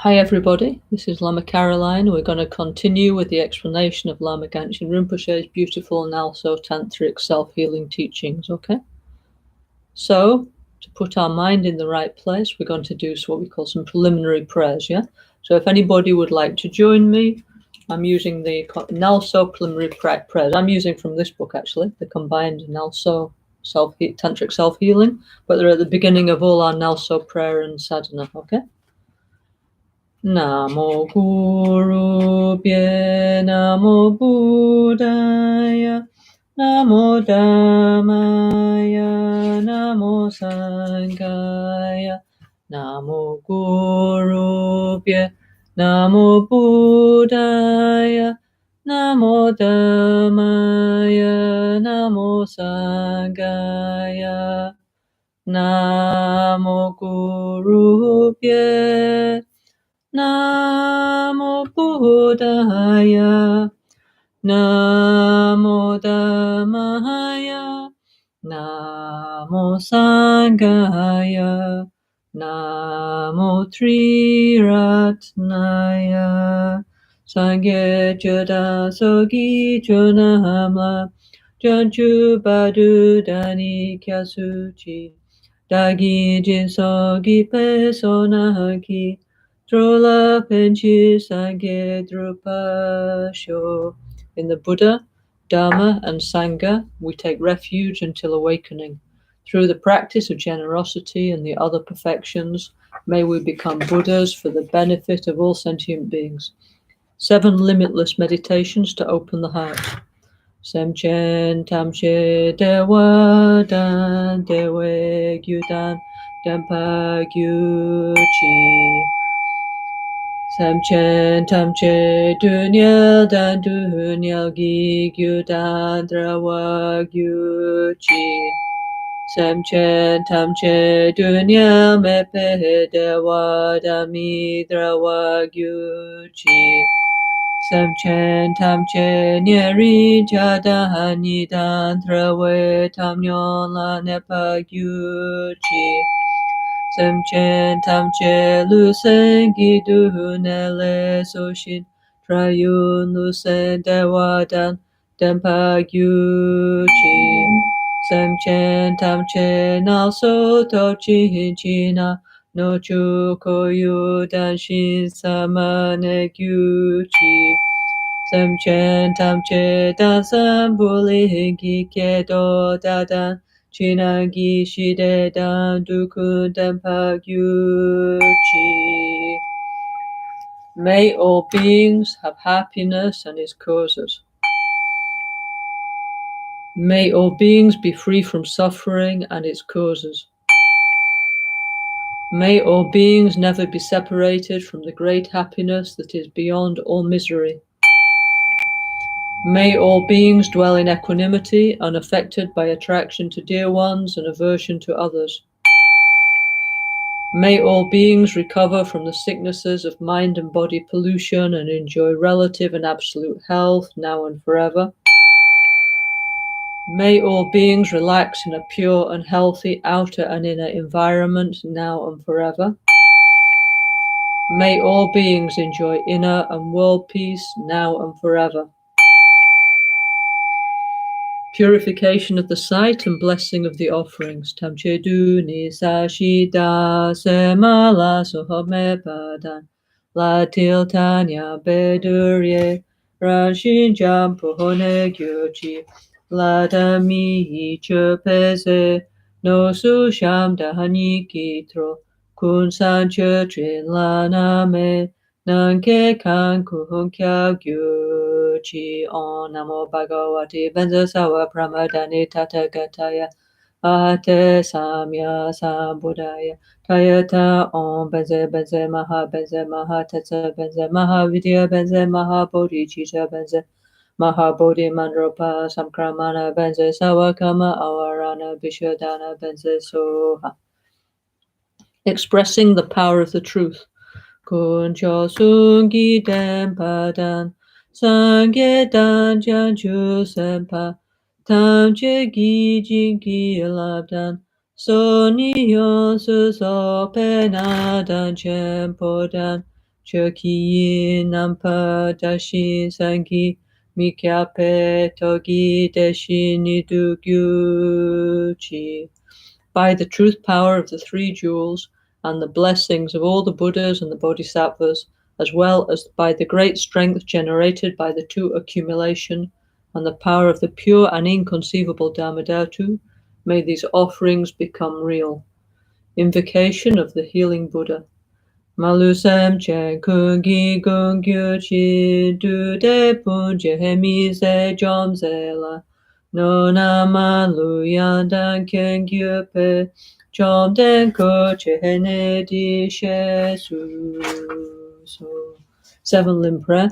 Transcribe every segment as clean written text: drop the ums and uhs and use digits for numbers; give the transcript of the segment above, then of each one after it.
Hi everybody, this is Lama Caroline. We're going to continue with the explanation of Lama Gangchen Rinpoche's beautiful NgalSo Tantric Self-Healing teachings, okay? So, to put our mind in the right place, we're going to do what we call some preliminary prayers, yeah? So if anybody would like to join me, I'm using the NgalSo preliminary prayers. I'm using from this book, actually, the combined NgalSo Tantric Self-Healing, but they're at the beginning of all our NgalSo prayer and sadhana, okay? Namo Guru Bhye, Namo Buddhaya, Namo Dhammaya, Namo Sanghaya, Namo Guru Bhye, Namo Buddhaya, Namo Dhammaya, Namo Sanghaya, Namo Guru Bhye, Namo Buddhaya, Namo Dhammaya, Namo Sanghaya, Namo Triratnaya, Sangye Jada Sogi Junamla, Janchu Badu Dani Kyasuchi, Dagi Jinsogi Pesonaki, Drola Penchi Sangye Drupasho. In the Buddha, Dharma, and Sangha, we take refuge until awakening. Through the practice of generosity and the other perfections, may we become Buddhas for the benefit of all sentient beings. 7 limitless meditations to open the heart. Semchen Tamche Dewa Dan Dewe Gyudan Dempa Gyuchi. Semchen Tamche Dunyal Dan Dunyal Gi Gyudan Drawa Gyuchi. Semchen Tamche Dunyal Mepe Dewa Dami Drawa Gyuchi. Semchen Tamche Nyeri Jada Nidan Trawe Tamnyon La Nepa Gyuchi. Semchen Tamche Lusen Gidu Nele Soshin Trayun Lusen Dewadan Dempa Gyuchi. Semchen Tamche Nalso Tochi China no Chukoyu Danshin Samane Gyuchi. Semchen Tamche Dansan Buli Gikedo Dadan Chinagi Shide Dan Dukun Dempa Gyuchi. May all beings have happiness and its causes. May all beings be free from suffering and its causes. May all beings never be separated from the great happiness that is beyond all misery. May all beings dwell in equanimity, unaffected by attraction to dear ones and aversion to others. May all beings recover from the sicknesses of mind and body pollution and enjoy relative and absolute health now and forever. May all beings relax in a pure and healthy outer and inner environment now and forever. May all beings enjoy inner and world peace now and forever. Purification of the sight and blessing of the offerings. Tamche Duni Sashida Semala Sohome Padan La Tiltanya Bedurye Ranshin Jampuhone Gyochi La Dami Chupeze No Susham Dahani Kitro Kun Sancho Trin La Name Nanke kan kuhun kya gyuchi on namo bhagavati benza sawa pramadani tatagataya ahate samya sambuddhaya tayata om benze benze maha tetsa benze maha vidya benze maha bodhi chicha benze maha bodhi mandropa samkramana benze sawa kama awarana vishodana benze soha. Expressing the power of the truth. Kuncho sungi dempadan, sangye dan janju sempa, tamche gi jingi labdan, so niyon su so penadan chempodan, Choki nampa dashi sangi mikyape togi deshi nidugyuchi. By the truth power of the three jewels and the blessings of all the Buddhas and the Bodhisattvas, as well as by the great strength generated by the two accumulation and the power of the pure and inconceivable Dharmadhatu, may these offerings become real. Invocation of the Healing Buddha. Malusam che kungi gungyu chi du de punje hemi se jom se la no na malu yandan kengyu pe jom den ko che hene di she su. So 7 limb prayer.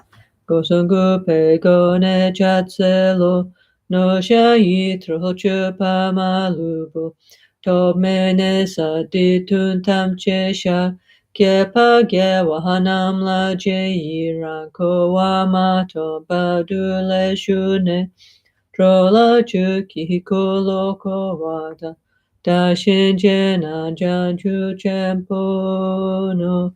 Go sungu pe go ne chat se lo no sha yi tro chu pa malubo to mene sa di tun tam che sha Kepa ge wahanam la je yiran ko wa ma to badule shune trola chu ki lo ko wada da shinje na jan chu chempo no.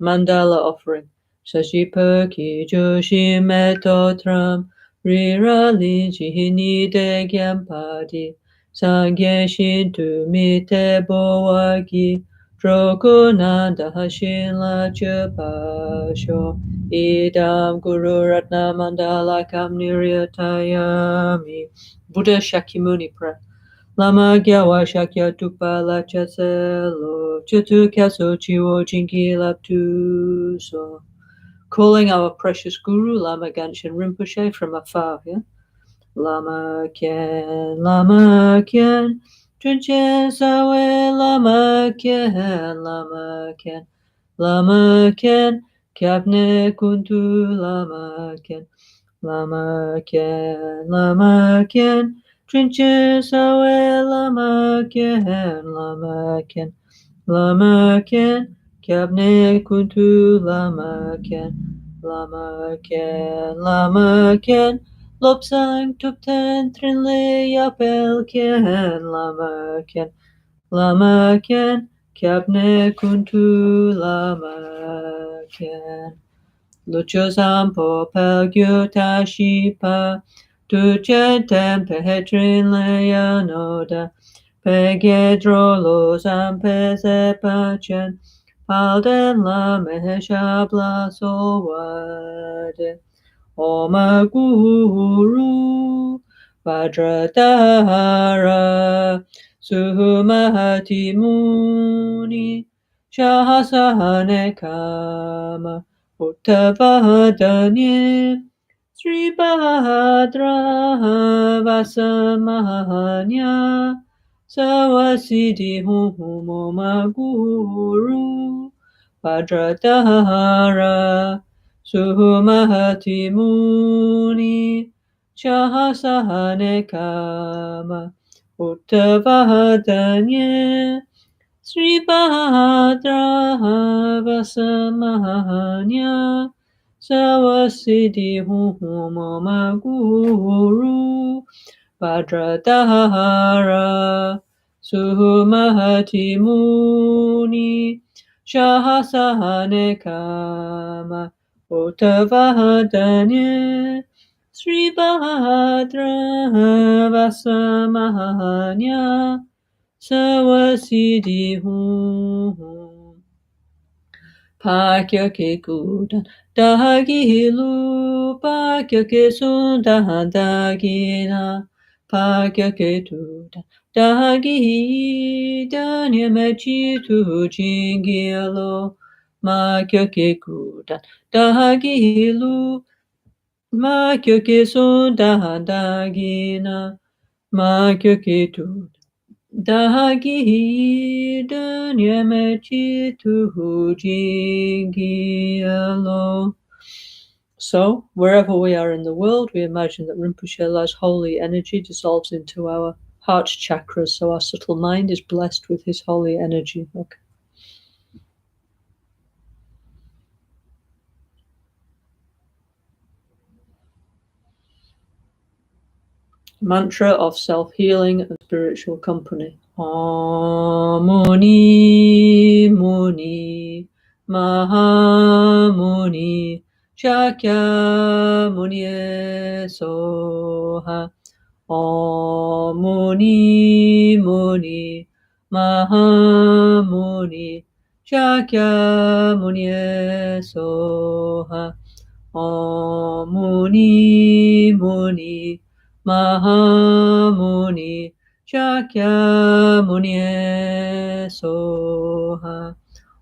Mandala offering. Shashi ki joshi meto tram rira li jihini de gyempadi sangye shintu mite boagi Drogunanda Hashila Chupasho Idam Guru Ratna Mandala Kamniryatayami. Buddha Shakyamuni prayer. Lama Gyawa Shakya Tukpa Chaselo Chutu Kaso Chiwo Jinki Laptu So. Calling our precious Guru Lama Gangchen Rinpoche from afar. Yeah? Lama Kien, Lama Kien. Trinchen sawe lama kien, lama kien, lama kien, kyabne kuntu lama kien, lama kien, lama kien, trinchen sawe lama kien, lama kien, lama kien, kyabne kuntu lama kien, lama kien, lama kien. Lopsang tupten trinle yapel kien, lama kien, kyabne kuntu lama kien. Lucho zampo pel gyuta shipa, tuchen tempe trinle yanoda, pegedro lo zampe zepachen, palden la meheshabla solwade. Oma Guru Vajradhara Suhumati Muni Shahasahane Kama Uttavadanye Sri Bhadra Vasamahanya Sawasidi Hum Oma Guru Vajradhara Suhumati Muni Shahasahane Kama Uttavadanye Sri Bhadra Vasamahanya Sawasidi Huma Guru Vajradhara Suhumati Muni Shahasahane Kama Uttavadanye Sri Bhadra Vasamahanya Sawasidi Hum Pakya ke kudan dahilu Pakya ke sundahan dagina Pakya ke tudan dahi Danyamachi tu jingilo Makya ke kudan dahilu Makya ke sundahan dagina Makya ke tudan Dagi Danyamachi Tuhujigialo. So, wherever we are in the world, we imagine that Rinpoche's holy energy dissolves into our heart chakras, so our subtle mind is blessed with his holy energy. Okay. Mantra of self-healing and spiritual company. Om Muni Muni Mahamuni Shakyamuni Soha Om Muni Muni Mahamuni Shakyamuni Soha Om Muni Muni Mahamuni Shakyamuni Soha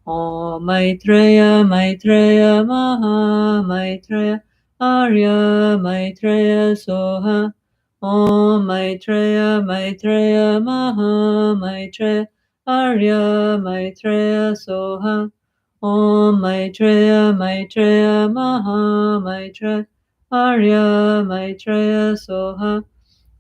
Om Maitreya Maitreya Maha Maitreya Arya Maitreya Soha Om Maitreya Maitreya Maha Maitreya Arya Maitreya Soha Om Maitreya Maitreya Maha Maitreya Arya Maitreya Soha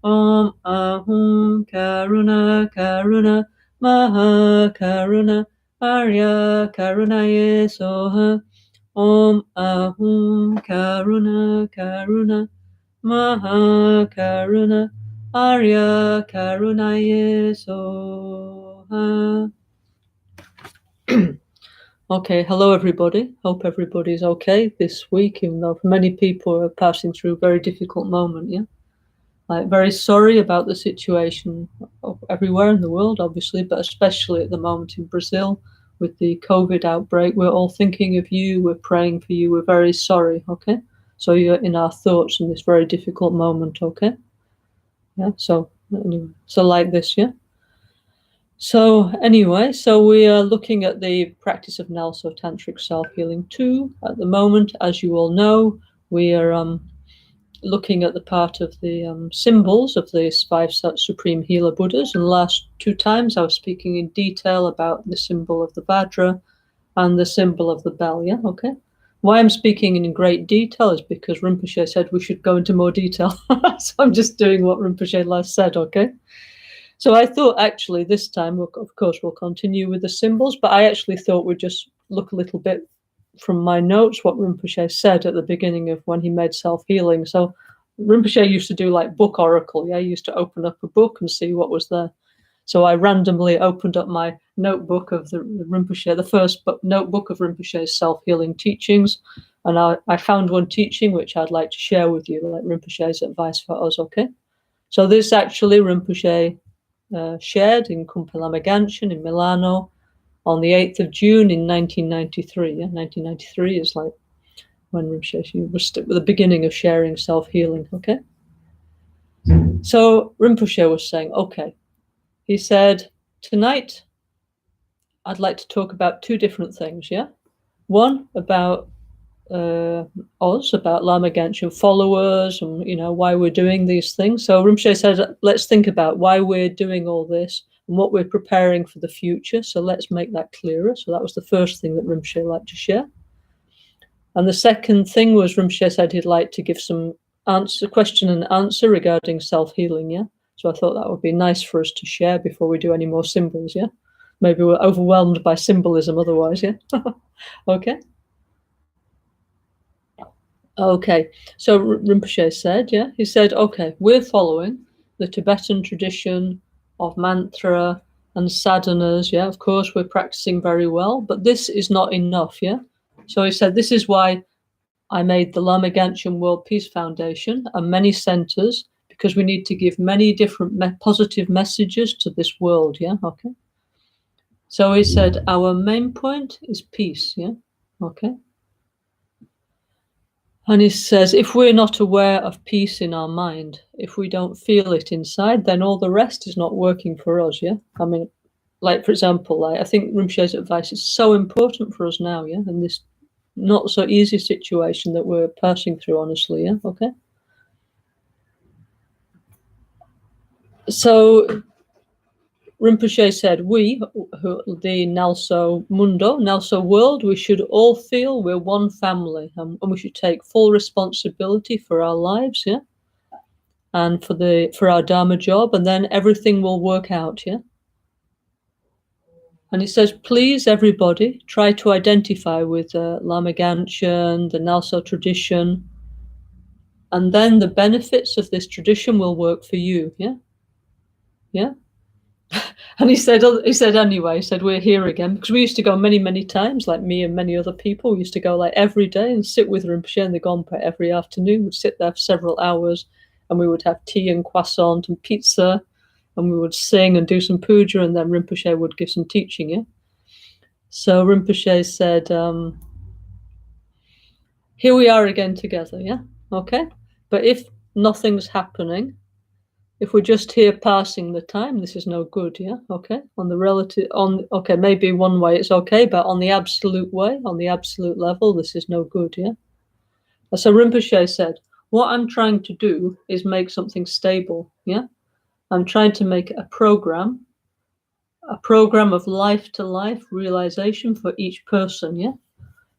Om Ahum Karuna Karuna Maha Karuna Arya Karunaye Soha Om Ahum Karuna Karuna Maha Karuna Arya Karunaye Soha. Okay, hello everybody. Hope everybody's okay this week, even though many people are passing through a very difficult moment, yeah? Like, very sorry about the situation everywhere in the world, obviously, but especially at the moment in Brazil with the COVID outbreak. We're all thinking of you, we're praying for you, we're very sorry, okay? So you're in our thoughts in this very difficult moment, okay? Yeah, so anyway, so like this, yeah? So anyway, so we are looking at the practice of NgalSo Tantric Self-Healing 2 at the moment. As you all know, we are looking at the part of the symbols of these 5 Supreme Healer Buddhas. And the last 2 times I was speaking in detail about the symbol of the Vajra and the symbol of the bell, yeah, okay? Why I'm speaking in great detail is because Rinpoche said we should go into more detail. So I'm just doing what Rinpoche last said, okay? So I thought actually this time, of course, we'll continue with the symbols, but I actually thought we'd just look a little bit from my notes what Rinpoche said at the beginning of when he made self-healing. So Rinpoche used to do like book oracle, yeah? He used to open up a book and see what was there. So I randomly opened up my notebook of the Rinpoche, the first notebook of Rinpoche's self-healing teachings, and I found one teaching which I'd like to share with you, like Rinpoche's advice for us, okay? So this actually Rinpoche shared in Kumpa Lama Gangchen in Milano on the 8th of June in 1993. Yeah? 1993 is like when Rinpoche was at the beginning of sharing self-healing, okay? So Rinpoche was saying, okay, he said, tonight I'd like to talk about 2 different things, yeah? One about us, about Lama Gangchen followers and, you know, why we're doing these things. So Rinpoche said, let's think about why we're doing all this and what we're preparing for the future. So let's make that clearer. So that was the first thing that Rinpoche liked to share. And the second thing was Rinpoche said he'd like to give some question and answer regarding self-healing, yeah? So I thought that would be nice for us to share before we do any more symbols, yeah? Maybe we're overwhelmed by symbolism otherwise, yeah? Okay. Okay, so Rinpoche said, yeah, he said, okay, we're following the Tibetan tradition of mantra and sadhanas, yeah, of course we're practicing very well, but this is not enough, yeah? So he said, this is why I made the Lama Gangchen World Peace Foundation and many centers, because we need to give many different positive messages to this world, yeah, okay? So he said, our main point is peace, yeah, okay? And he says, if we're not aware of peace in our mind, if we don't feel it inside, then all the rest is not working for us, yeah? I mean, like, for example, like, I think Rinpoche's advice is so important for us now, yeah? In this not so easy situation that we're passing through, honestly, yeah? Okay? So Rinpoche said, we, the NgalSo Mundo, NgalSo world, we should all feel we're one family, and we should take full responsibility for our lives, yeah? And for our Dharma job, and then everything will work out, yeah? And it says, please, everybody, try to identify with Lama Gangchen, the NgalSo tradition, and then the benefits of this tradition will work for you, yeah? Yeah? And he said anyway, he said, we're here again, because we used to go many, many times, like me and many other people. We used to go like every day and sit with Rinpoche in the Gompa every afternoon. We'd sit there for several hours, and we would have tea and croissant and pizza, and we would sing and do some puja, and then Rinpoche would give some teaching, yeah? So Rinpoche said, here we are again together, yeah? Okay? But if nothing's happening, if we're just here passing the time, this is no good, yeah? Okay? Okay, maybe one way it's okay, but on the absolute way, on the absolute level, this is no good, yeah? So Rinpoche said, what I'm trying to do is make something stable, yeah? I'm trying to make a program of life-to-life realization for each person, yeah?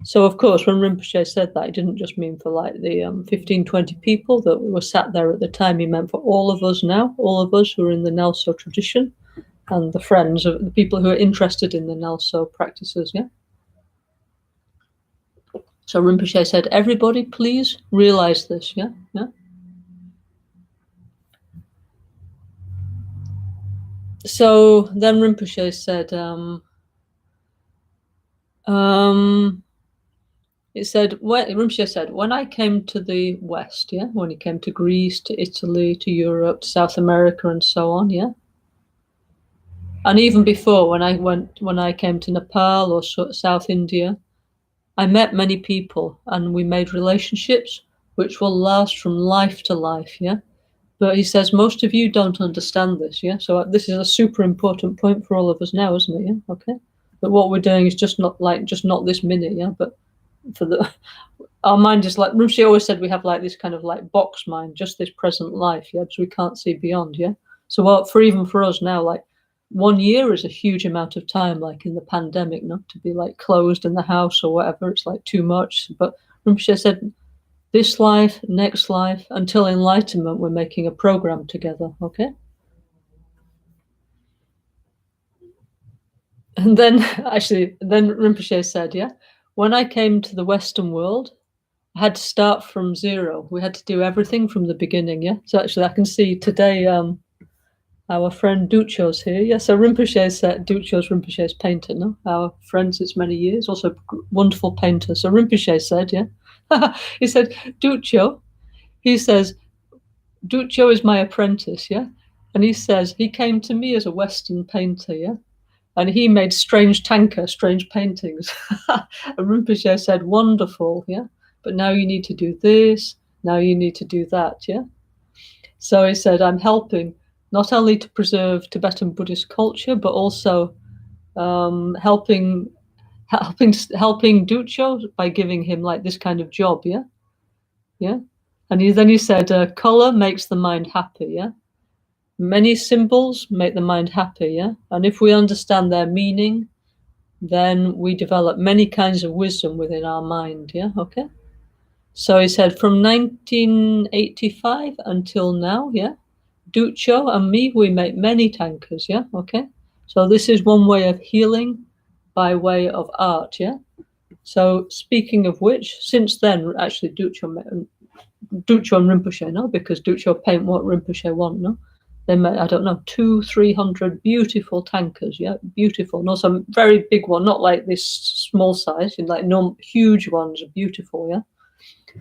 So, of course, when Rinpoche said that, he didn't just mean for like the 15, 20 people that were sat there at the time. He meant for all of us now, all of us who are in the NgalSo tradition, and the friends of the people who are interested in the NgalSo practices, yeah? So Rinpoche said, everybody, please realize this, yeah? Yeah. So then Rinpoche said, Rinpoche said, when I came to the West, yeah, when he came to Greece, to Italy, to Europe, to South America, and so on, yeah, and even before, when I came to Nepal or South India, I met many people, and we made relationships which will last from life to life, yeah. But he says most of you don't understand this, yeah. So this is a super important point for all of us now, isn't it? Yeah, okay. But what we're doing is just not this minute, yeah, but for our mind is like Rinpoche always said, we have like this kind of like box mind, just this present life, yeah, because we can't see beyond, yeah. So even for us now, like 1 year is a huge amount of time, like in the pandemic, not to be like closed in the house or whatever, it's like too much. But Rinpoche said, this life, next life, until enlightenment, we're making a program together, okay? And then Rinpoche said, yeah, when I came to the Western world, I had to start from zero. We had to do everything from the beginning, yeah? So actually, I can see today our friend Ducho's here. Yeah, so Ducho's Rinpoche's painter, no? Our friend since many years, also wonderful painter. So Rinpoche said, yeah? He said, Ducho is my apprentice, yeah? And he says, he came to me as a Western painter, yeah? And he made strange paintings. And Rinpoche said, wonderful, yeah? But now you need to do this, now you need to do that, yeah? So he said, I'm helping not only to preserve Tibetan Buddhist culture, but also helping Ducho by giving him like this kind of job, yeah? Yeah? And then he said, color makes the mind happy, yeah? Many symbols make the mind happy, yeah? And if we understand their meaning, then we develop many kinds of wisdom within our mind, yeah? Okay? So he said, from 1985 until now, yeah? Ducho and me, we make many tankers, yeah? Okay? So this is one way of healing by way of art, yeah? So speaking of which, since then, actually, Ducho and Rinpoche, no? Because Ducho paint what Rinpoche want, no? They made, I don't know, 200-300 beautiful tankers, yeah, beautiful. No, some very big one, not like this small size, like no huge ones are beautiful, yeah.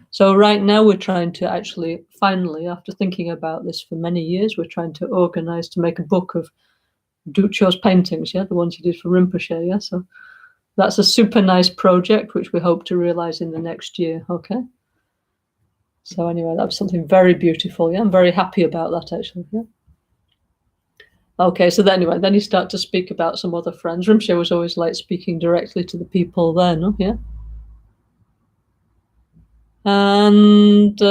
So right now we're trying to actually, finally, after thinking about this for many years, we're trying to organize to make a book of Ducho's paintings, yeah, the ones he did for Rinpoche, yeah. So that's a super nice project, which we hope to realize in the next year, okay. So anyway, that was something very beautiful, yeah. I'm very happy about that, actually, yeah. Okay, so then he started to speak about some other friends. Rinpoche was always like speaking directly to the people there, no? Yeah. And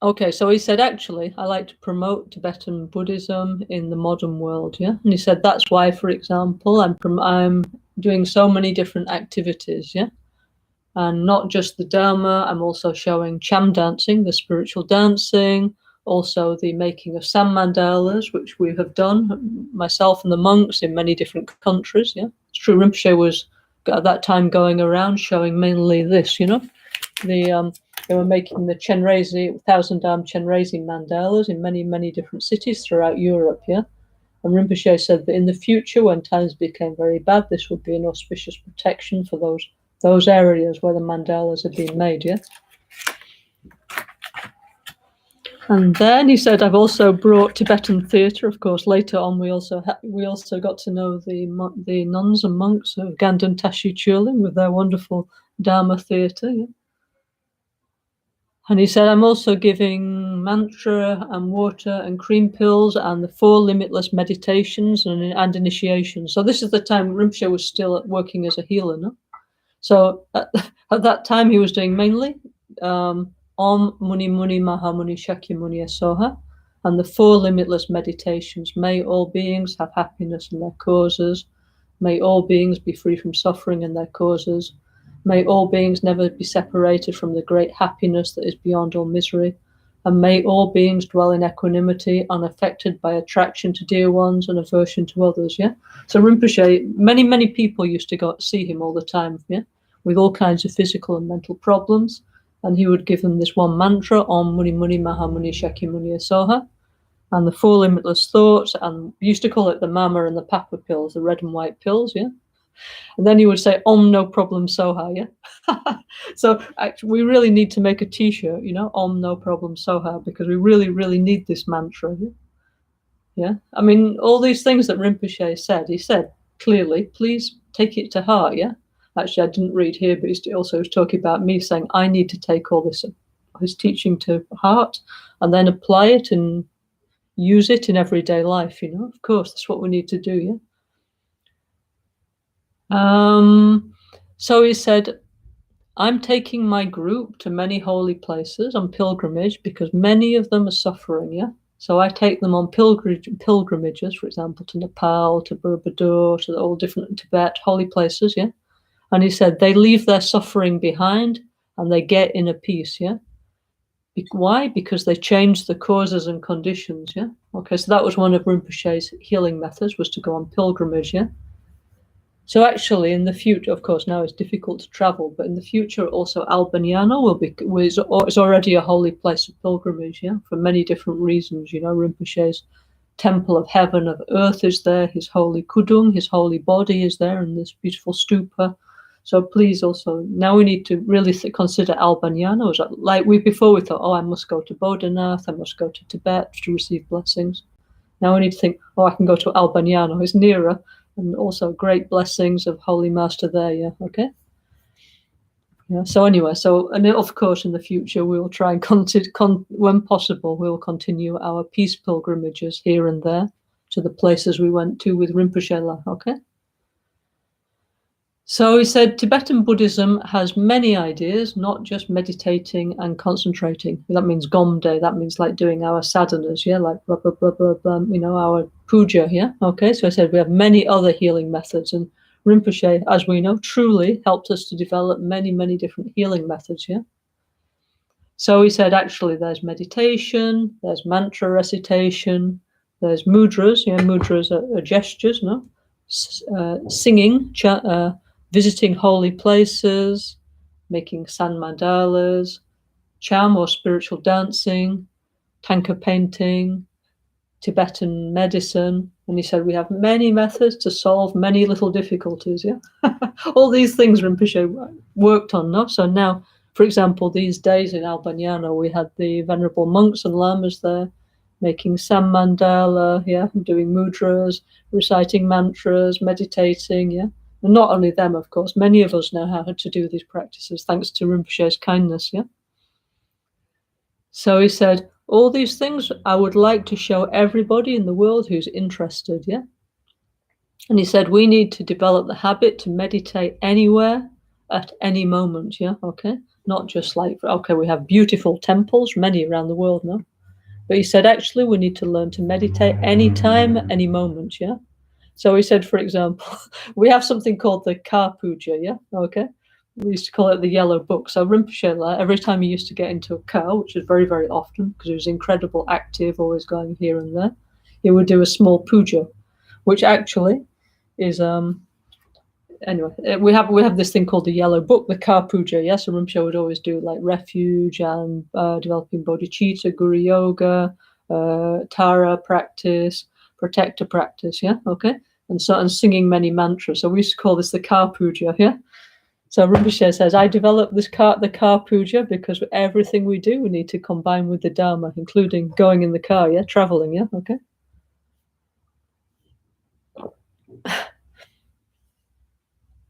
okay, so he said, actually, I like to promote Tibetan Buddhism in the modern world, yeah. And he said that's why, for example, I'm doing so many different activities, yeah. And not just the Dharma, I'm also showing cham dancing, the spiritual dancing, also the making of sand mandalas, which we have done, myself and the monks in many different countries, yeah. It's true, Rinpoche was at that time going around showing mainly this, you know, the They were making the Chenrezig, 1,000-arm Chenrezig mandalas in many, many different cities throughout Europe, yeah? And Rinpoche said that in the future, when times became very bad, this would be an auspicious protection for those areas where the mandalas had been made, yeah? And then he said, I've also brought Tibetan theatre. Of course, later on, we also got to know the nuns and monks of Ganden Tashi Chuling with their wonderful Dharma theatre. Yeah? And he said, I'm also giving mantra and water and cream pills and the 4 limitless meditations and initiations. So this is the time Rinpoche was still working as a healer. No? So at that time, he was doing mainly Om Muni Muni Maha Muni Shakya Muni Asoha, and the 4 limitless meditations. May all beings have happiness in their causes. May all beings be free from suffering in their causes. May all beings never be separated from the great happiness that is beyond all misery. And may all beings dwell in equanimity, unaffected by attraction to dear ones and aversion to others. Yeah. So Rinpoche, many people used to go see him all the time. Yeah, with all kinds of physical and mental problems. And he would give them this one mantra, Om Muni Muni Maha Muni Shakya Muni Asoha, and the 4 limitless thoughts, and we used to call it the Mama and the Papa pills, the red and white pills, yeah? And then he would say, Om No Problem Soha, yeah? So actually, we really need to make a t-shirt, Om No Problem Soha, because we really, really need this mantra, yeah? I mean, all these things that Rinpoche said, he said clearly, please take it to heart, yeah? Actually, I didn't read here, but he also was talking about me saying I need to take all his teaching to heart and then apply it and use it in everyday life, Of course, that's what we need to do, yeah? So he said, I'm taking my group to many holy places on pilgrimage because many of them are suffering, yeah? So I take them on pilgrimages, for example, to Nepal, to Borobudur, to all different Tibet, holy places, yeah? And he said, they leave their suffering behind and they get inner peace, yeah? Why? Because they change the causes and conditions, yeah? Okay, so that was one of Rinpoche's healing methods, was to go on pilgrimage, yeah? So actually, in the future, of course, now it's difficult to travel, but in the future, also Albaniano is already a holy place of pilgrimage, yeah? For many different reasons, Rinpoche's temple of heaven, of earth is there, his holy kudung, his holy body is there in this beautiful stupa. So please also, now we need to really consider Albaniano. Like before we thought, I must go to Bodhanath, I must go to Tibet to receive blessings. Now we need to think, I can go to Albaniano, it's nearer, and also great blessings of Holy Master there, yeah, okay? Yeah, so anyway, and of course in the future we will try and when possible, we will continue our peace pilgrimages here and there to the places we went to with Rinpoche, okay? So he said, Tibetan Buddhism has many ideas, not just meditating and concentrating. That means Gomde, that means like doing our sadhanas, yeah, like blah, blah, blah, blah, blah, our puja, yeah? Okay, so I said we have many other healing methods, and Rinpoche, as we know, truly helped us to develop many, many different healing methods, yeah? So he said, actually, there's meditation, there's mantra recitation, there's mudras, mudras are gestures, no? Singing, visiting holy places, making sand mandalas, cham or spiritual dancing, tanka painting, Tibetan medicine. And he said, we have many methods to solve many little difficulties, yeah? All these things Rinpoche worked on, no? So now, for example, these days in Albaniano, we had the venerable monks and lamas there, making sand mandala, yeah, doing mudras, reciting mantras, meditating, yeah? And not only them, of course, many of us know how to do these practices, thanks to Rinpoche's kindness, yeah? So he said, all these things I would like to show everybody in the world who's interested, yeah? And he said, we need to develop the habit to meditate anywhere, at any moment, yeah? Okay? Not just like, okay, we have beautiful temples, many around the world, no? But he said, actually, we need to learn to meditate anytime, any moment, yeah? So he said, for example, we have something called the car puja, yeah? Okay? We used to call it the yellow book. So Rinpoche, every time he used to get into a car, which is very, very often, because he was incredible, active, always going here and there, he would do a small puja, which actually is anyway, we have this thing called the yellow book, the car puja. Yes, so Rinpoche would always do like refuge and developing bodhicitta, guru yoga, tara practice, protector practice. Yeah, okay, and singing many mantras. So we used to call this the car puja. Yeah. So Rinpoche says, I developed the car puja because everything we do, we need to combine with the Dharma, including going in the car, yeah, traveling, yeah, okay.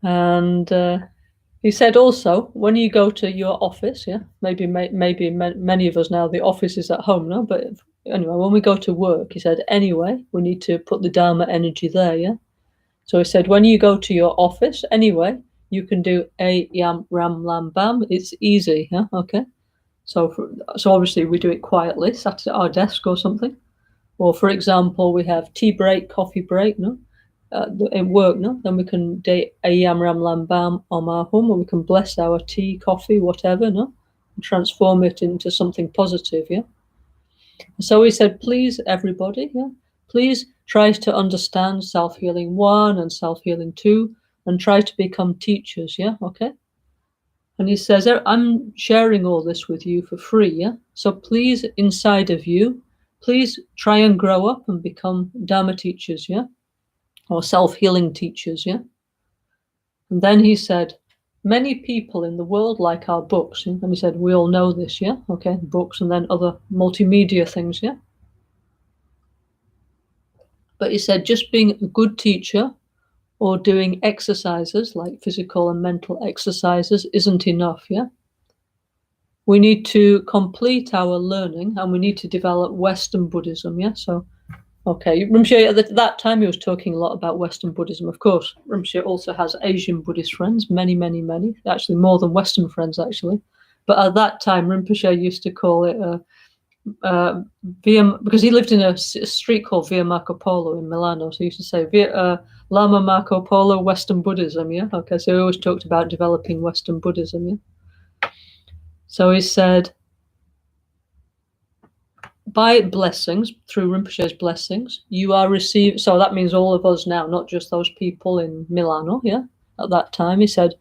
And he said also, when you go to your office, yeah, maybe many of us now, the office is at home, no? But anyway, when we go to work, he said, anyway, we need to put the Dharma energy there, yeah? So he said, when you go to your office, anyway, you can do a yam ram lam bam. It's easy, yeah, okay. So obviously we do it quietly, sat at our desk or something. Or for example, we have tea break, coffee break, no, in work, no. Then we can do a yam ram lam bam on our home, or we can bless our tea, coffee, whatever, no, and transform it into something positive, yeah. So he said, please, everybody, yeah, please try to understand self-healing 1 and self-healing 2, and try to become teachers, yeah, okay. And he says, I'm sharing all this with you for free, yeah? So please, inside of you, please try and grow up and become Dharma teachers, yeah? Or self-healing teachers, yeah? And then he said, many people in the world like our books. Yeah? And he said, we all know this, yeah? Okay, books and then other multimedia things, yeah? But he said, just being a good teacher or doing exercises like physical and mental exercises isn't enough, yeah? We need to complete our learning and we need to develop Western Buddhism, yeah? So, okay, Rinpoche at that time he was talking a lot about Western Buddhism. Of course, Rinpoche also has Asian Buddhist friends, many, actually more than Western friends, actually. But at that time, Rinpoche used to call it because he lived in a street called Via Marco Polo in Milano. So he used to say, Lama Marco Polo, Western Buddhism, yeah? Okay, so he always talked about developing Western Buddhism, yeah? So he said, by blessings, through Rinpoche's blessings, you are received. So that means all of us now, not just those people in Milano, yeah? At that time, he said,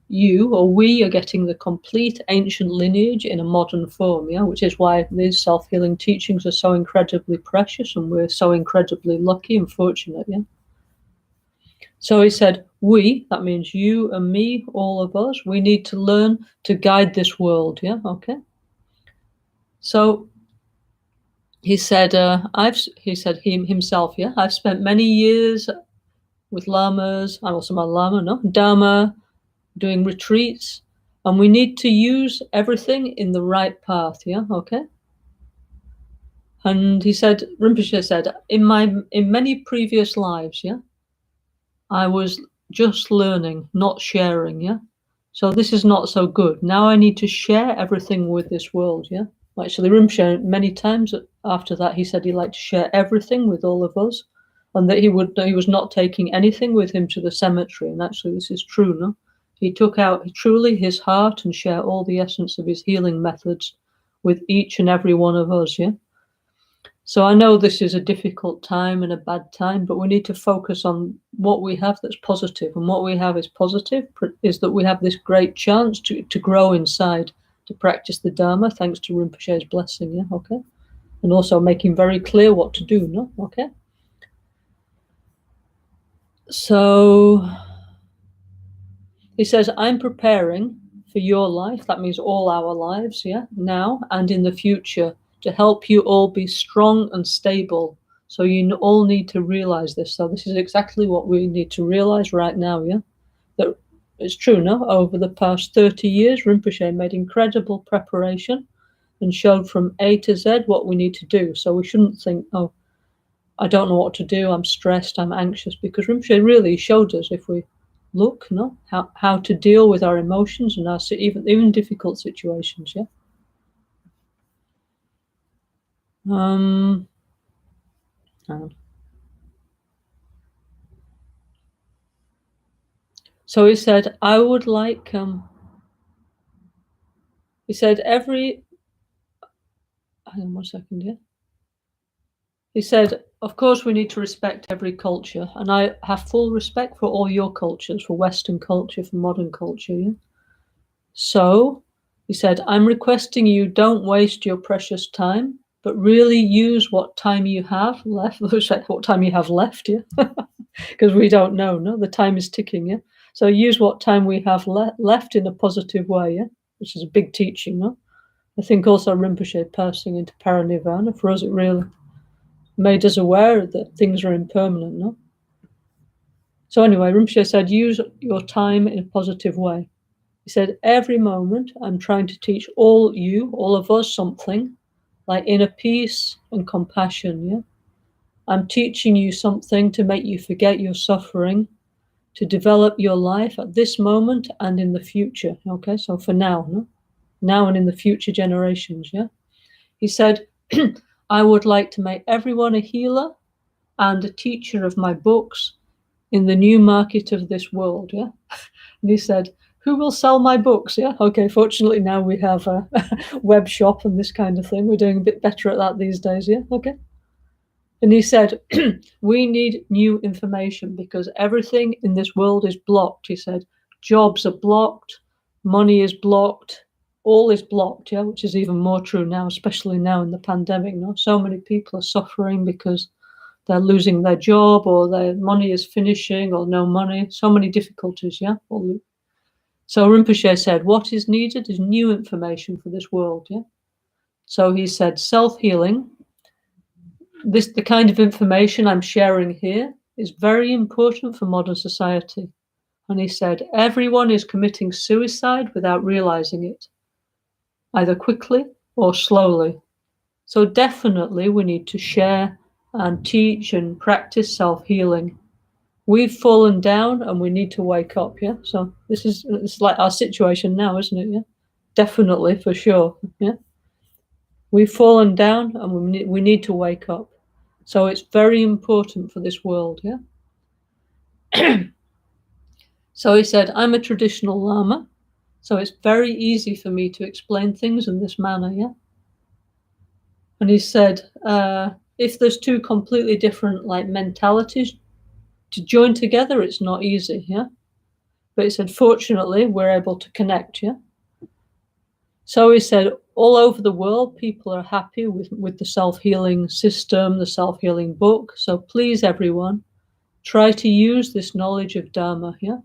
you or we are getting the complete ancient lineage in a modern form, yeah? Which is why these self-healing teachings are so incredibly precious and we're so incredibly lucky and fortunate, yeah? So he said, we, that means you and me, all of us, we need to learn to guide this world, yeah? Okay? So he said, himself, yeah, I've spent many years with lamas. I'm also my lama, no, Dharma, doing retreats, and we need to use everything in the right path, yeah, okay. And he said, Rinpoche said, in many previous lives, yeah, I was just learning, not sharing, yeah. So this is not so good. Now I need to share everything with this world, yeah. Actually, Rinpoche, many times after that, he said he liked to share everything with all of us, and that he was not taking anything with him to the cemetery. And actually, this is true, no? He took out truly his heart and shared all the essence of his healing methods with each and every one of us, yeah? So I know this is a difficult time and a bad time, but we need to focus on what we have that's positive. And what we have is positive, is that we have this great chance to grow inside, to practice the Dharma, thanks to Rinpoche's blessing, yeah, okay? And also making very clear what to do, no, okay? So he says, I'm preparing for your life, that means all our lives, yeah, now and in the future, to help you all be strong and stable. So you all need to realize this. So this is exactly what we need to realize right now, yeah? That it's true, no? Over the past 30 years, Rinpoche made incredible preparation and showed from A to Z what we need to do. So we shouldn't think, oh, I don't know what to do, I'm stressed, I'm anxious, because Rinpoche really showed us, if we look, no, how to deal with our emotions and our even difficult situations, yeah? So he said, I would like, he said, hang on 1 second, yeah? He said, of course, we need to respect every culture, and I have full respect for all your cultures, for Western culture, for modern culture. Yeah? So, he said, I'm requesting you don't waste your precious time, but really use what time you have left. What time you have left, yeah? Because we don't know, no? The time is ticking, yeah? So use what time we have left in a positive way, yeah? Which is a big teaching, no? I think also Rinpoche passing into paranirvana, for us it really made us aware that things are impermanent, no? So anyway, Rinpoche said, use your time in a positive way. He said, every moment I'm trying to teach all of us something, like inner peace and compassion, yeah? I'm teaching you something to make you forget your suffering, to develop your life at this moment and in the future, okay? So for now, no? Now and in the future generations, yeah? He said, I would like to make everyone a healer and a teacher of my books in the new market of this world, yeah? And he said, who will sell my books, yeah? Okay, fortunately now we have a web shop and this kind of thing. We're doing a bit better at that these days, yeah? Okay. And he said, we need new information because everything in this world is blocked. He said, jobs are blocked, money is blocked, all is blocked, yeah, which is even more true now, especially now in the pandemic. No? So many people are suffering because they're losing their job or their money is finishing or no money. So many difficulties, yeah. So Rinpoche said, what is needed is new information for this world, yeah. So he said, self-healing, the kind of information I'm sharing here is very important for modern society. And he said, everyone is committing suicide without realizing it, either quickly or slowly. So definitely we need to share and teach and practice self-healing. We've fallen down and we need to wake up, yeah? So it's like our situation now, isn't it, yeah? Definitely, for sure, yeah? We've fallen down and we need to wake up. So it's very important for this world, yeah? So he said, I'm a traditional Lama, so it's very easy for me to explain things in this manner, yeah? And he said, if there's two completely different like mentalities to join together, it's not easy, yeah? But he said, fortunately, we're able to connect, yeah? So he said, all over the world, people are happy with the self-healing system, the self-healing book. So please, everyone, try to use this knowledge of Dharma, yeah?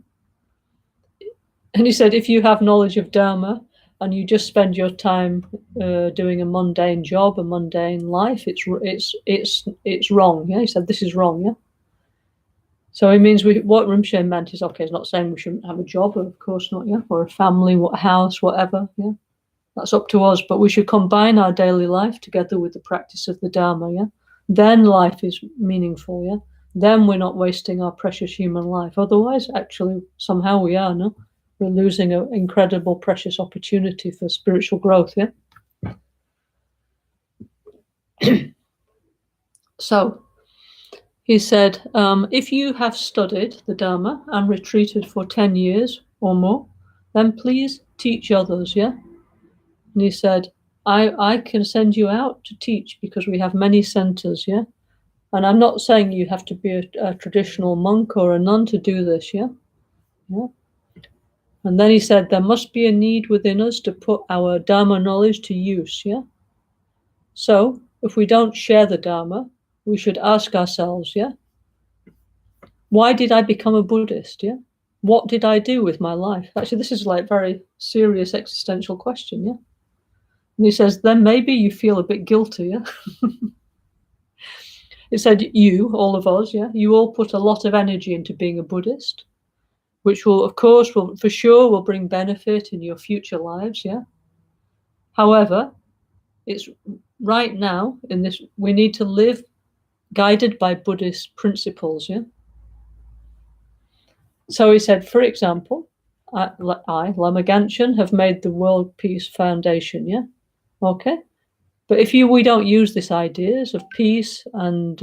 And he said, if you have knowledge of Dharma and you just spend your time doing a mundane job, a mundane life, it's wrong, yeah? He said, this is wrong, yeah? So it means what Rinpoche meant is, okay, it's not saying we shouldn't have a job, of course not, yeah? Or a family, house, whatever, yeah? That's up to us, but we should combine our daily life together with the practice of the Dharma, yeah? Then life is meaningful, yeah? Then we're not wasting our precious human life. Otherwise, actually, somehow we are, no? We're losing an incredible, precious opportunity for spiritual growth, yeah? So, he said, if you have studied the Dharma and retreated for 10 years or more, then please teach others, yeah? And he said, I can send you out to teach because we have many centers, yeah? And I'm not saying you have to be a traditional monk or a nun to do this, yeah? Yeah. And then he said, there must be a need within us to put our Dharma knowledge to use, yeah? So if we don't share the Dharma, we should ask ourselves, yeah? Why did I become a Buddhist, yeah? What did I do with my life? Actually, this is like very serious existential question, yeah? And he says, then maybe you feel a bit guilty, yeah? It said, you, all of us, yeah? You all put a lot of energy into being a Buddhist, which will, of course, for sure will bring benefit in your future lives, yeah? However, it's right now in this, we need to live guided by Buddhist principles, yeah? So he said, for example, I, Lama Gangchen, have made the World Peace Foundation, yeah? Okay? But if we don't use these ideas of peace and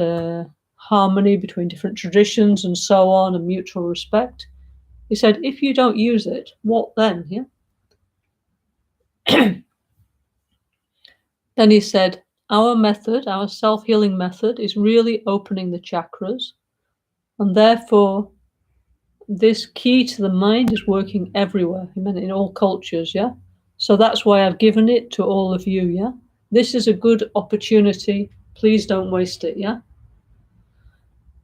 harmony between different traditions and so on and mutual respect, he said, if you don't use it, what then, yeah? Then he said, our method, our self-healing method, is really opening the chakras, and therefore this key to the mind is working everywhere, in all cultures, yeah? So that's why I've given it to all of you, yeah? This is a good opportunity. Please don't waste it, yeah?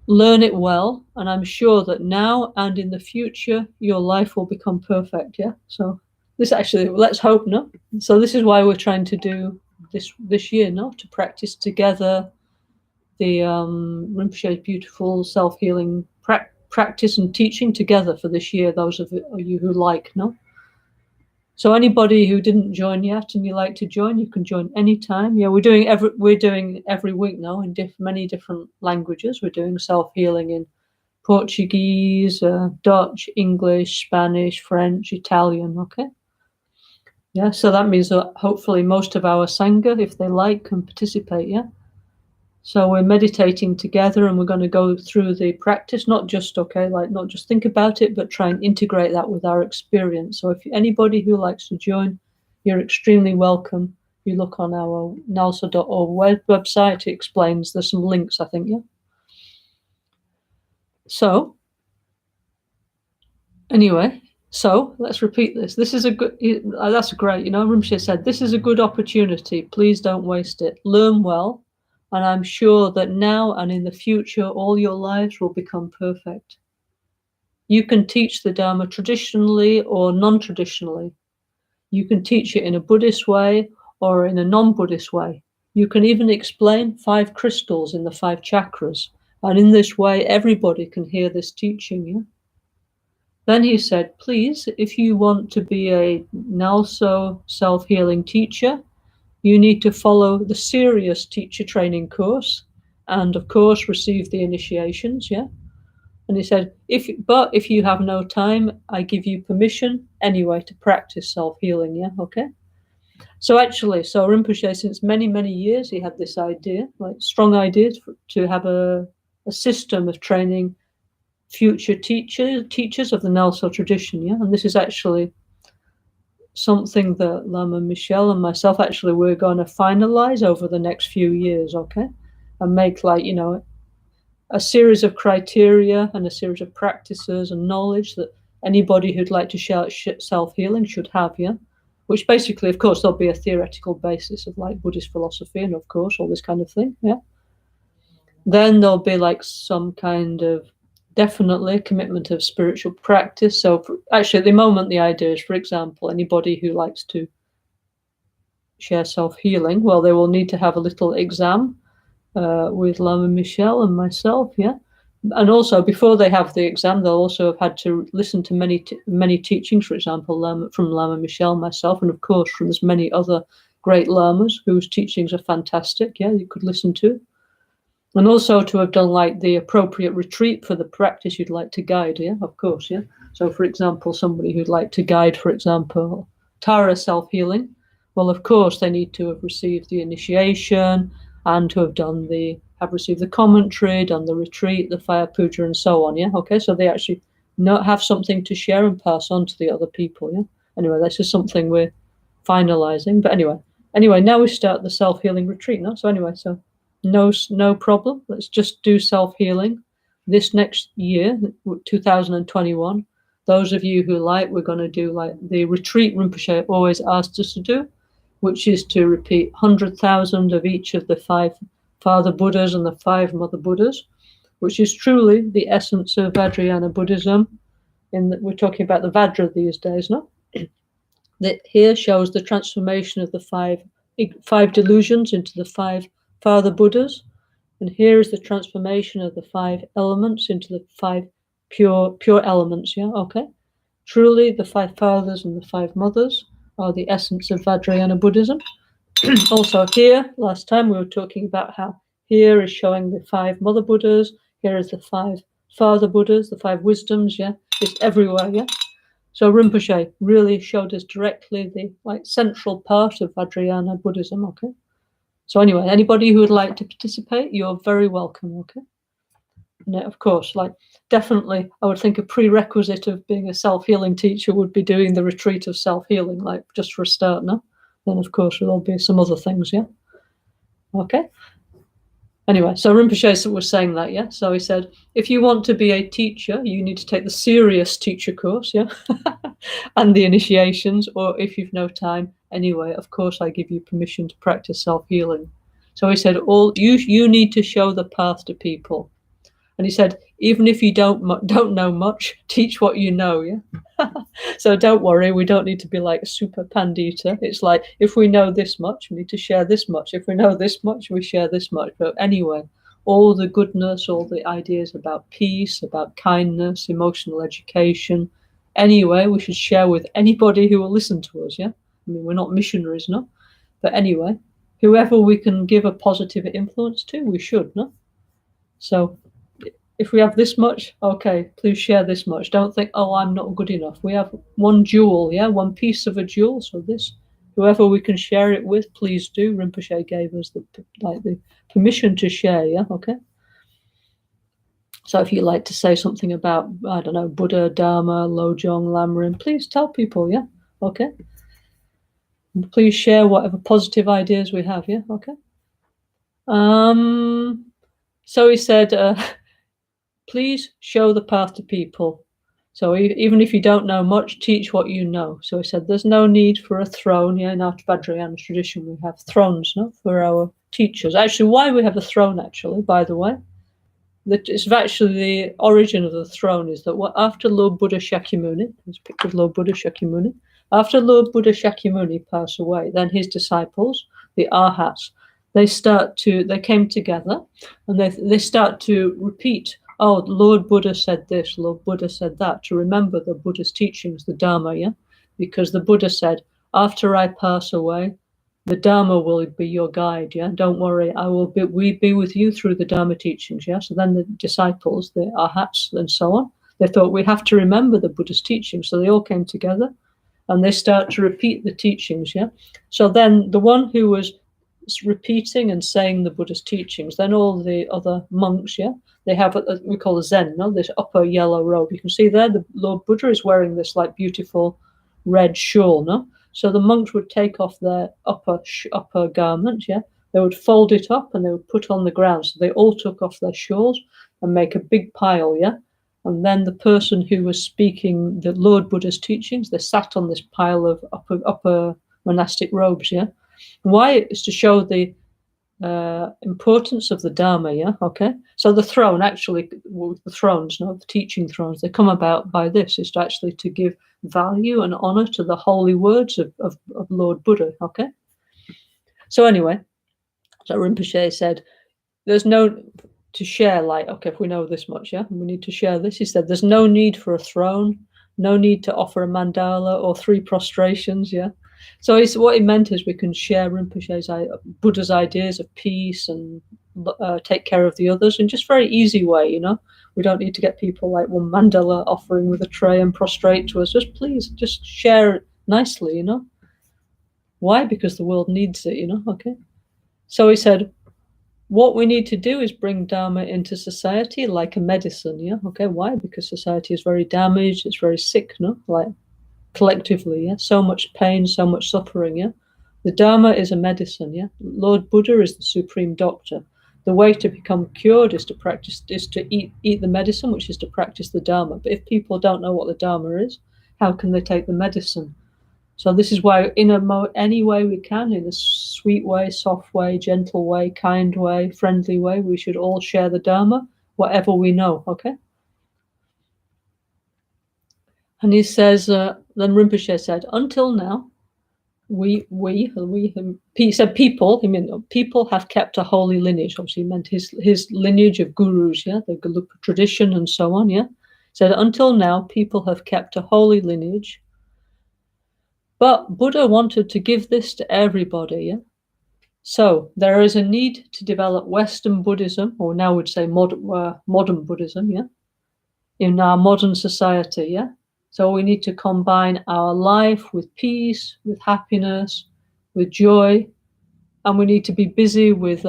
Learn it well, and I'm sure that now and in the future, your life will become perfect, yeah? So this actually, let's hope, no? So this is why we're trying to do this year, no? To practice together the Rinpoche's beautiful self-healing practice and teaching together for this year, those of you who like, no? So anybody who didn't join yet and you like to join, you can join anytime. Yeah, we're doing every week now in many different languages. We're doing self-healing in Portuguese, Dutch, English, Spanish, French, Italian, okay? Yeah, so that means that hopefully most of our Sangha, if they like, can participate, yeah? So we're meditating together and we're going to go through the practice, not just think about it, but try and integrate that with our experience. So if anybody who likes to join, you're extremely welcome. You look on our NgalSo.org website, it explains, there's some links, I think, yeah? So, anyway, so let's repeat this. This is a good, that's great, Rinpoche said, this is a good opportunity. Please don't waste it. Learn well. And I'm sure that now and in the future, all your lives will become perfect. You can teach the Dharma traditionally or non-traditionally. You can teach it in a Buddhist way or in a non-Buddhist way. You can even explain 5 crystals in the 5 chakras. And in this way, everybody can hear this teaching. Yeah? Then he said, please, if you want to be a NgalSo self-healing teacher, you need to follow the serious teacher training course and, of course, receive the initiations, yeah? And he said, if you have no time, I give you permission anyway to practice self-healing, yeah? Okay? So Rinpoche, since many, many years, he had this idea, strong ideas to have a system of training future teachers of the NgalSo tradition, yeah? And this is actually something that Lama Michelle and myself we're going to finalize over the next few years, okay? And make a series of criteria and a series of practices and knowledge that anybody who'd like to share self-healing should have, yeah? Which basically, of course, there'll be a theoretical basis of Buddhist philosophy and, of course, all this kind of thing, yeah? Then there'll be some kind of definitely commitment of spiritual practice. So actually at the moment, the idea is, for example, anybody who likes to share self-healing, well, they will need to have a little exam with Lama Michelle and myself, yeah? And also before they have the exam, they'll also have had to listen to many teachings, for example, from Lama Michelle, myself, and of course from as many other great lamas whose teachings are fantastic, yeah, you could listen to. And also to have done the appropriate retreat for the practice you'd like to guide, yeah, of course, yeah. So for example, somebody who'd like to guide, for example, Tara self-healing, well, of course, they need to have received the initiation and to have received the commentary, done the retreat, the fire puja, and so on, yeah, okay. So they actually have something to share and pass on to the other people, yeah. Anyway, this is something we're finalizing. But anyway, now we start the self-healing retreat, no? So anyway, no problem. Let's just do self-healing this next year, 2021. Those of you who we're going to do the retreat Rinpoche always asked us to do, which is to repeat 100,000 of each of the 5 Father Buddhas and the 5 Mother Buddhas, which is truly the essence of Vajrayana Buddhism. We're talking about the Vajra these days, no? That here shows the transformation of the 5 delusions into the 5 Father Buddhas, and here is the transformation of the 5 elements into the 5 pure elements, yeah, okay? Truly, the 5 fathers and the 5 mothers are the essence of Vajrayana Buddhism. Also here, last time we were talking about how here is showing the 5 Mother Buddhas, here is the 5 Father Buddhas, the 5 wisdoms, yeah? It's everywhere, yeah? So Rinpoche really showed us directly the central part of Vajrayana Buddhism, okay? So anyway, anybody who would like to participate, you're very welcome, okay? And of course, definitely, I would think a prerequisite of being a self-healing teacher would be doing the retreat of self-healing, just for a start, no? Then, of course, there'll be some other things, yeah? Okay. Anyway, so Rinpoche was saying that, yeah. So he said, if you want to be a teacher, you need to take the serious teacher course, yeah, and the initiations. Or if you've no time, anyway, of course, I give you permission to practice self-healing. So he said, all you need to show the path to people. And he said, even if you don't know much, teach what you know, yeah. So don't worry, we don't need to be like a super pandita. It's like, if we know this much, we need to share this much. If we know this much, we share this much. But anyway, all the goodness, all the ideas about peace, about kindness, emotional education, anyway, we should share with anybody who will listen to us, yeah. I mean, we're not missionaries, no. But anyway, whoever we can give a positive influence to, we should, no. So if we have this much, okay, please share this much. Don't think, oh, I'm not good enough. We have one jewel, yeah, one piece of a jewel. So this, whoever we can share it with, please do. Rinpoche gave us the permission to share, yeah, okay. So if you like to say something about, I don't know, Buddha, Dharma, Lojong, Lamrim, please tell people, yeah, okay. And please share whatever positive ideas we have, yeah, okay. So he said, please show the path to people. So even if you don't know much, teach what you know. So he said, there's no need for a throne. Yeah, in our Vajrayana tradition, we have thrones, no, for our teachers. Actually, why we have a throne, actually, by the way, that it's actually the origin of the throne is that after Lord Buddha Shakyamuni, this picture of Lord Buddha Shakyamuni, after Lord Buddha Shakyamuni passed away, then his disciples, the Arhats, they came together and they start to repeat, oh, Lord Buddha said this, Lord Buddha said that, to remember the Buddha's teachings, the Dharma, yeah? Because the Buddha said, after I pass away, the Dharma will be your guide, yeah? Don't worry, we be with you through the Dharma teachings, yeah? So then the disciples, the Arhats and so on, they thought we have to remember the Buddha's teachings. So they all came together and they start to repeat the teachings, yeah? So then the one who was repeating and saying the Buddha's teachings, then all the other monks, yeah, they have we call a Zen, no, this upper yellow robe. You can see there the Lord Buddha is wearing this like beautiful red shawl, no. So the monks would take off their upper garment, yeah, they would fold it up and they would put on the ground. So they all took off their shawls and make a big pile, yeah. And then the person who was speaking the Lord Buddha's teachings, they sat on this pile of upper monastic robes, yeah. Why? Is to show the importance of the Dharma, yeah, okay. So the throne, actually, the thrones, no, the teaching thrones, they come about by this, is actually to give value and honor to the holy words of Lord Buddha, okay. So anyway, so Rinpoche said, there's no to share, like, okay, if we know this much, yeah, we need to share this. He said, there's no need for a throne, no need to offer a mandala or 3 prostrations, yeah. So what he meant is we can share Rinpoche's Buddha's ideas of peace and take care of the others in just very easy way, you know. We don't need to get people like one mandala offering with a tray and prostrate to us. Just share it nicely, you know. Why? Because the world needs it, you know, okay. So he said, what we need to do is bring Dharma into society like a medicine, yeah, okay. Why? Because society is very damaged, it's very sick, no, like collectively, yeah, so much pain, so much suffering, yeah. The Dharma is a medicine, yeah. Lord Buddha is the supreme doctor. The way to become cured is to eat the medicine, which is to practice the Dharma. But if people don't know what the Dharma is, how can they take the medicine? So this is why, in any way we can, in a sweet way, soft way, gentle way, kind way, friendly way, we should all share the Dharma, whatever we know, okay? And he says, then Rinpoche said, until now, he said people have kept a holy lineage. Obviously, he meant his lineage of gurus, yeah, the Galupa tradition and so on, yeah. Said, until now, people have kept a holy lineage. But Buddha wanted to give this to everybody, yeah. So there is a need to develop Western Buddhism, or now we'd say modern Buddhism, yeah, in our modern society, yeah. So we need to combine our life with peace, with happiness, with joy, and we need to be busy with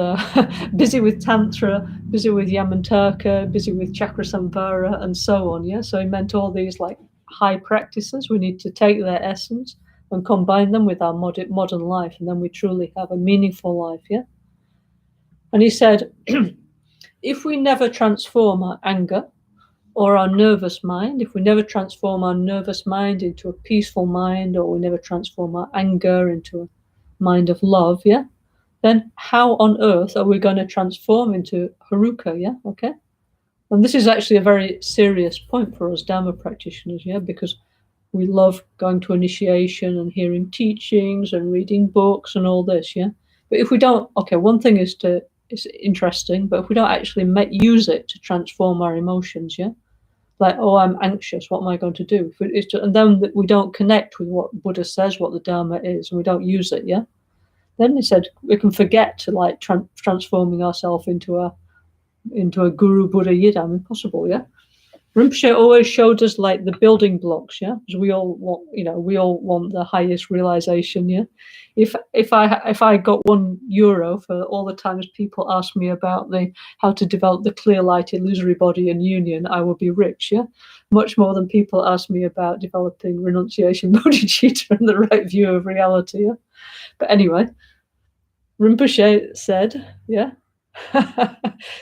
busy with Tantra, busy with Yamantaka, busy with Chakrasamvara, and so on. Yeah. So he meant all these like high practices. We need to take their essence and combine them with our modern life, and then we truly have a meaningful life. Yeah. And he said, if we never transform our anger or our nervous mind, if we never transform our nervous mind into a peaceful mind, or we never transform our anger into a mind of love, yeah, then how on earth are we going to transform into Haruka, yeah, okay? And this is actually a very serious point for us Dharma practitioners, yeah, because we love going to initiation and hearing teachings and reading books and all this, yeah. But if we don't, okay, one thing is it's interesting, but if we don't actually use it to transform our emotions, yeah, like, oh, I'm anxious, what am I going to do? And then we don't connect with what Buddha says, what the Dharma is, and we don't use it, yeah. Then he said we can forget to like transforming ourselves into a Guru Buddha Yidam. Impossible, yeah. Rinpoche always showed us like the building blocks, yeah, because we all want the highest realization, yeah. If I got €1 for all the times people ask me about how to develop the clear light illusory body and union, I will be rich, yeah. Much more than people ask me about developing renunciation, bodhicitta, and the right view of reality, yeah. But anyway, Rinpoche said, yeah.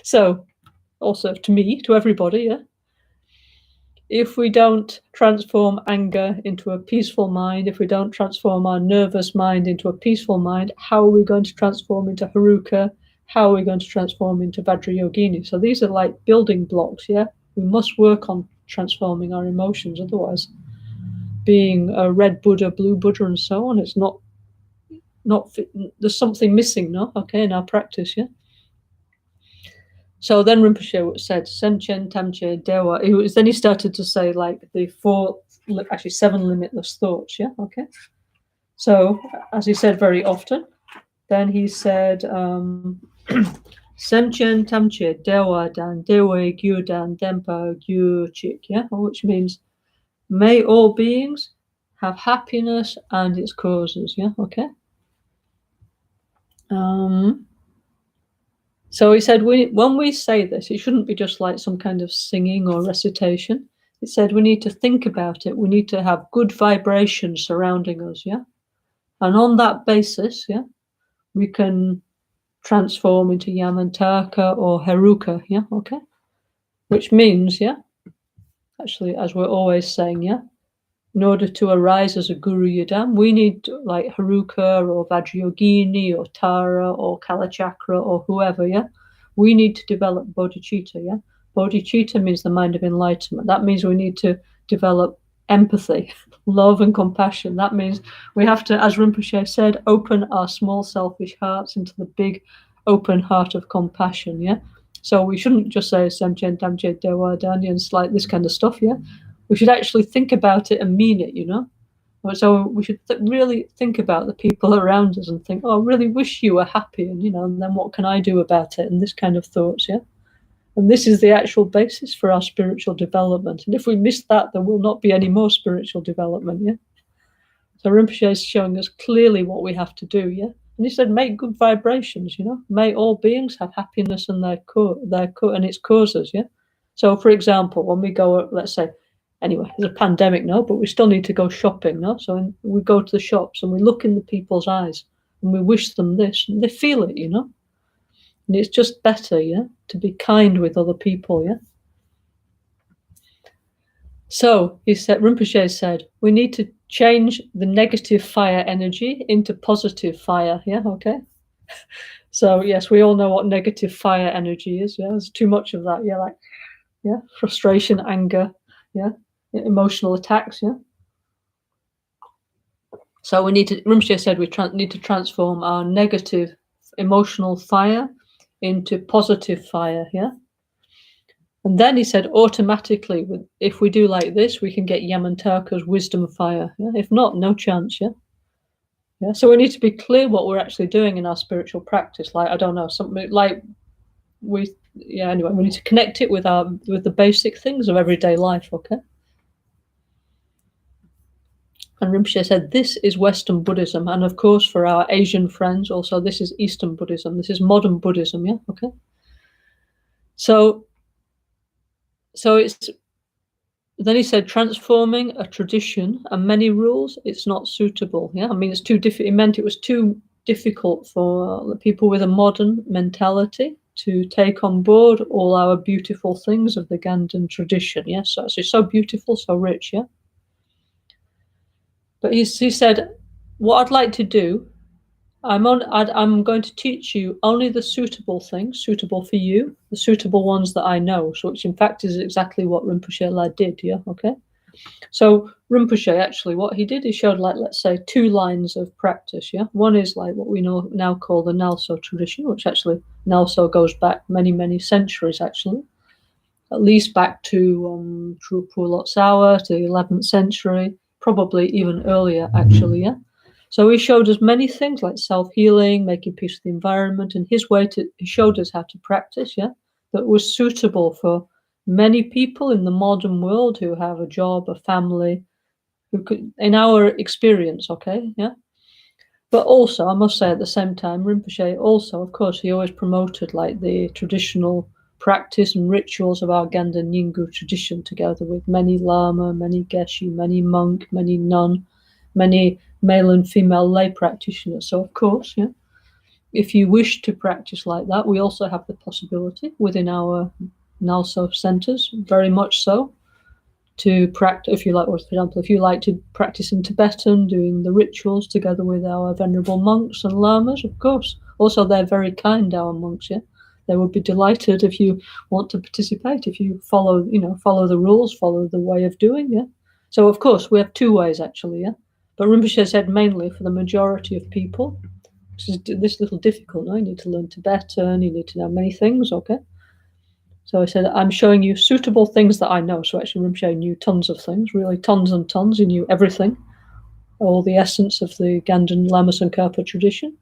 So also to me, to everybody, yeah. If we don't transform anger into a peaceful mind, if we don't transform our nervous mind into a peaceful mind, how are we going to transform into Haruka? How are we going to transform into Vajrayogini? So these are like building blocks, yeah? We must work on transforming our emotions, otherwise being a red Buddha, blue Buddha, and so on, it's not there's something missing, no? Okay, in our practice, yeah? So then Rinpoche said, Senchen, Tamche, Dewa. Then he started to say like the 7 limitless thoughts, yeah? Okay. So, as he said very often, then he said, Senchen, Tamche, Dewa, Dan, Dewe, Gyu, Dan, Dempa, Gyu, Chik, yeah? Which means, may all beings have happiness and its causes, yeah? Okay. So he said, when we say this, it shouldn't be just like some kind of singing or recitation. He said we need to think about it. We need to have good vibrations surrounding us, yeah? And on that basis, yeah, we can transform into Yamantaka or Heruka, yeah, okay? Which means, yeah, actually, as we're always saying, yeah, in order to arise as a Guru Yidam, we need like Haruka or Vajrayogini or Tara or Kalachakra or whoever, yeah? We need to develop bodhicitta, yeah? Bodhicitta means the mind of enlightenment. That means we need to develop empathy, love and compassion. That means we have to, as Rinpoche said, open our small selfish hearts into the big open heart of compassion, yeah? So we shouldn't just say Semchen, Tamche, Dewa, Danyans, like this kind of stuff, yeah? We should actually think about it and mean it, you know? So we should really think about the people around us and think, oh, I really wish you were happy, and, you know, and then what can I do about it? And this kind of thoughts, yeah? And this is the actual basis for our spiritual development. And if we miss that, there will not be any more spiritual development, yeah? So Rinpoche is showing us clearly what we have to do, yeah? And he said, make good vibrations, you know? May all beings have happiness and and its causes, yeah? So, for example, when we go, let's say, anyway, there's a pandemic now, but we still need to go shopping, no? So we go to the shops and we look in the people's eyes and we wish them this, and they feel it, you know? And it's just better, yeah, to be kind with other people, yeah? So he said, Rinpoche said, we need to change the negative fire energy into positive fire, yeah, okay? So yes, we all know what negative fire energy is, yeah? There's too much of that, yeah, like, yeah, frustration, anger, yeah, emotional attacks, yeah? So Rinpoche said we need to transform our negative emotional fire into positive fire, yeah? And then he said, automatically, if we do like this, we can get Yamantaka's wisdom fire. Yeah? If not, no chance, yeah? Yeah. So we need to be clear what we're actually doing in our spiritual practice. Like, I don't know, something like anyway, we need to connect it with the basic things of everyday life, okay? And Rinpoche said, this is Western Buddhism. And of course, for our Asian friends, also, this is Eastern Buddhism. This is modern Buddhism, yeah? Okay? So it's, then he said, transforming a tradition and many rules, it's not suitable, yeah? I mean, it's too difficult. He meant it was too difficult for the people with a modern mentality to take on board all our beautiful things of the Ganden tradition. Yes, so it's so beautiful, so rich. Yeah. But he said, what I'd like to do, I'm going to teach you only the suitable things, suitable for you, the suitable ones that I know. So which in fact is exactly what Rinpoche Lad did. Yeah. Okay. So Rinpoche, actually, what he did, he showed, like, let's say, 2 lines of practice, yeah? One is like what we now call the NgalSo tradition, which actually, NgalSo goes back many, many centuries, actually, at least back to Drupa Lotsawa, to the 11th century, probably even earlier, actually, yeah? So he showed us many things like self-healing, making peace with the environment, and he showed us how to practice, yeah, that was suitable for many people in the modern world who have a job, a family, who could, in our experience, okay, yeah. But also, I must say, at the same time, Rinpoche also, of course, he always promoted like the traditional practice and rituals of our Ganden Nyingu tradition, together with many Lama, many Geshe, many monk, many nun, many male and female lay practitioners. So, of course, yeah, if you wish to practice like that, we also have the possibility within our NgalSo centers, very much so, to practice, if you like, or for example, if you like to practice in Tibetan, doing the rituals together with our venerable monks and lamas, of course. Also, they're very kind, our monks, yeah. They would be delighted if you want to participate, if you follow the rules, follow the way of doing, yeah. So, of course, we have 2 ways, actually, yeah. But Rinpoche said mainly for the majority of people, this is a little difficult, no? You need to learn Tibetan, you need to know many things, okay? So I said, I'm showing you suitable things that I know. So actually, Rinpoche knew tons of things, really tons and tons. He knew everything, all the essence of the Ganden Lama Tsongkhapa tradition.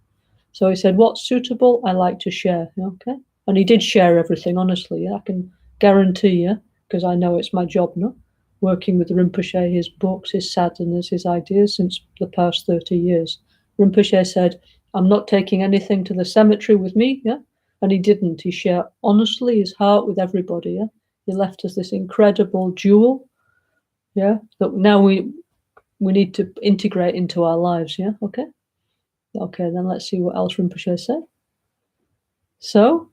So he said, what's suitable, I like to share. Okay. And he did share everything, honestly. Yeah? I can guarantee you, because I know it's my job, no? Working with Rinpoche, his books, his sadhanas, his ideas since the past 30 years. Rinpoche said, I'm not taking anything to the cemetery with me, yeah? And he didn't. He shared honestly his heart with everybody, yeah? He left us this incredible jewel, yeah, that now we need to integrate into our lives, yeah? Okay? Okay, then let's see what else Rinpoche said. So,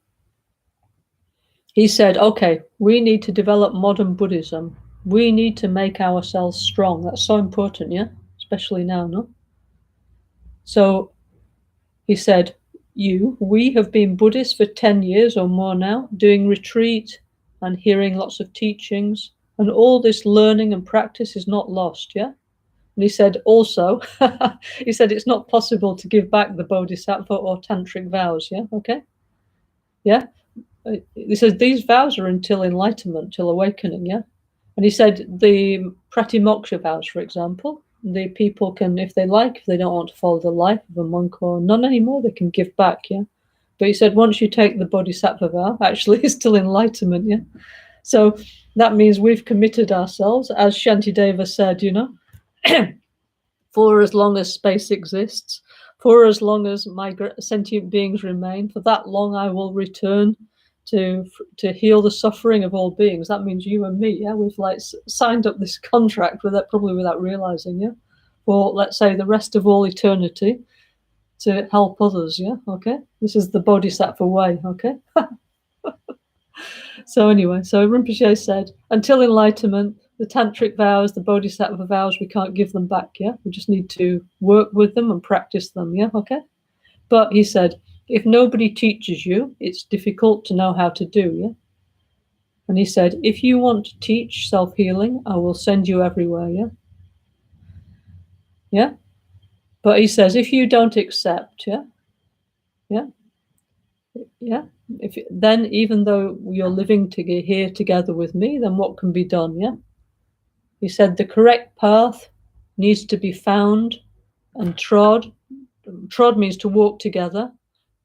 he said, okay, we need to develop modern Buddhism. We need to make ourselves strong. That's so important, yeah? Especially now, no? So, he said, we have been Buddhists for 10 years or more now, doing retreat and hearing lots of teachings, and all this learning and practice is not lost, yeah? And he said also, he said it's not possible to give back the bodhisattva or tantric vows, yeah? Okay? Yeah? He says these vows are until enlightenment, till awakening, yeah? And he said the pratimoksha vows, for example, the people can, if they like, if they don't want to follow the life of a monk or nun anymore, they can give back, yeah? But he said once you take the bodhisattva vow, actually it's till enlightenment, yeah? So that means we've committed ourselves, as Shantideva said, for as long as space exists, for as long as my sentient beings remain, for that long I will return to heal the suffering of all beings. That means you and me, yeah? We've like signed up this contract probably without realizing, yeah? For, let's say, the rest of all eternity to help others, yeah? Okay? This is the bodhisattva way, okay? So anyway, so Rinpoche said, until enlightenment, the tantric vows, the bodhisattva vows, we can't give them back, yeah? We just need to work with them and practice them, yeah? Okay? But he said, if nobody teaches you, it's difficult to know how to do, yeah? And he said, if you want to teach self-healing, I will send you everywhere, yeah? Yeah? But he says, if you don't accept, yeah? Yeah? Yeah? Then even though you're living here together with me, then what can be done, yeah? He said the correct path needs to be found and trod. Trod means to walk together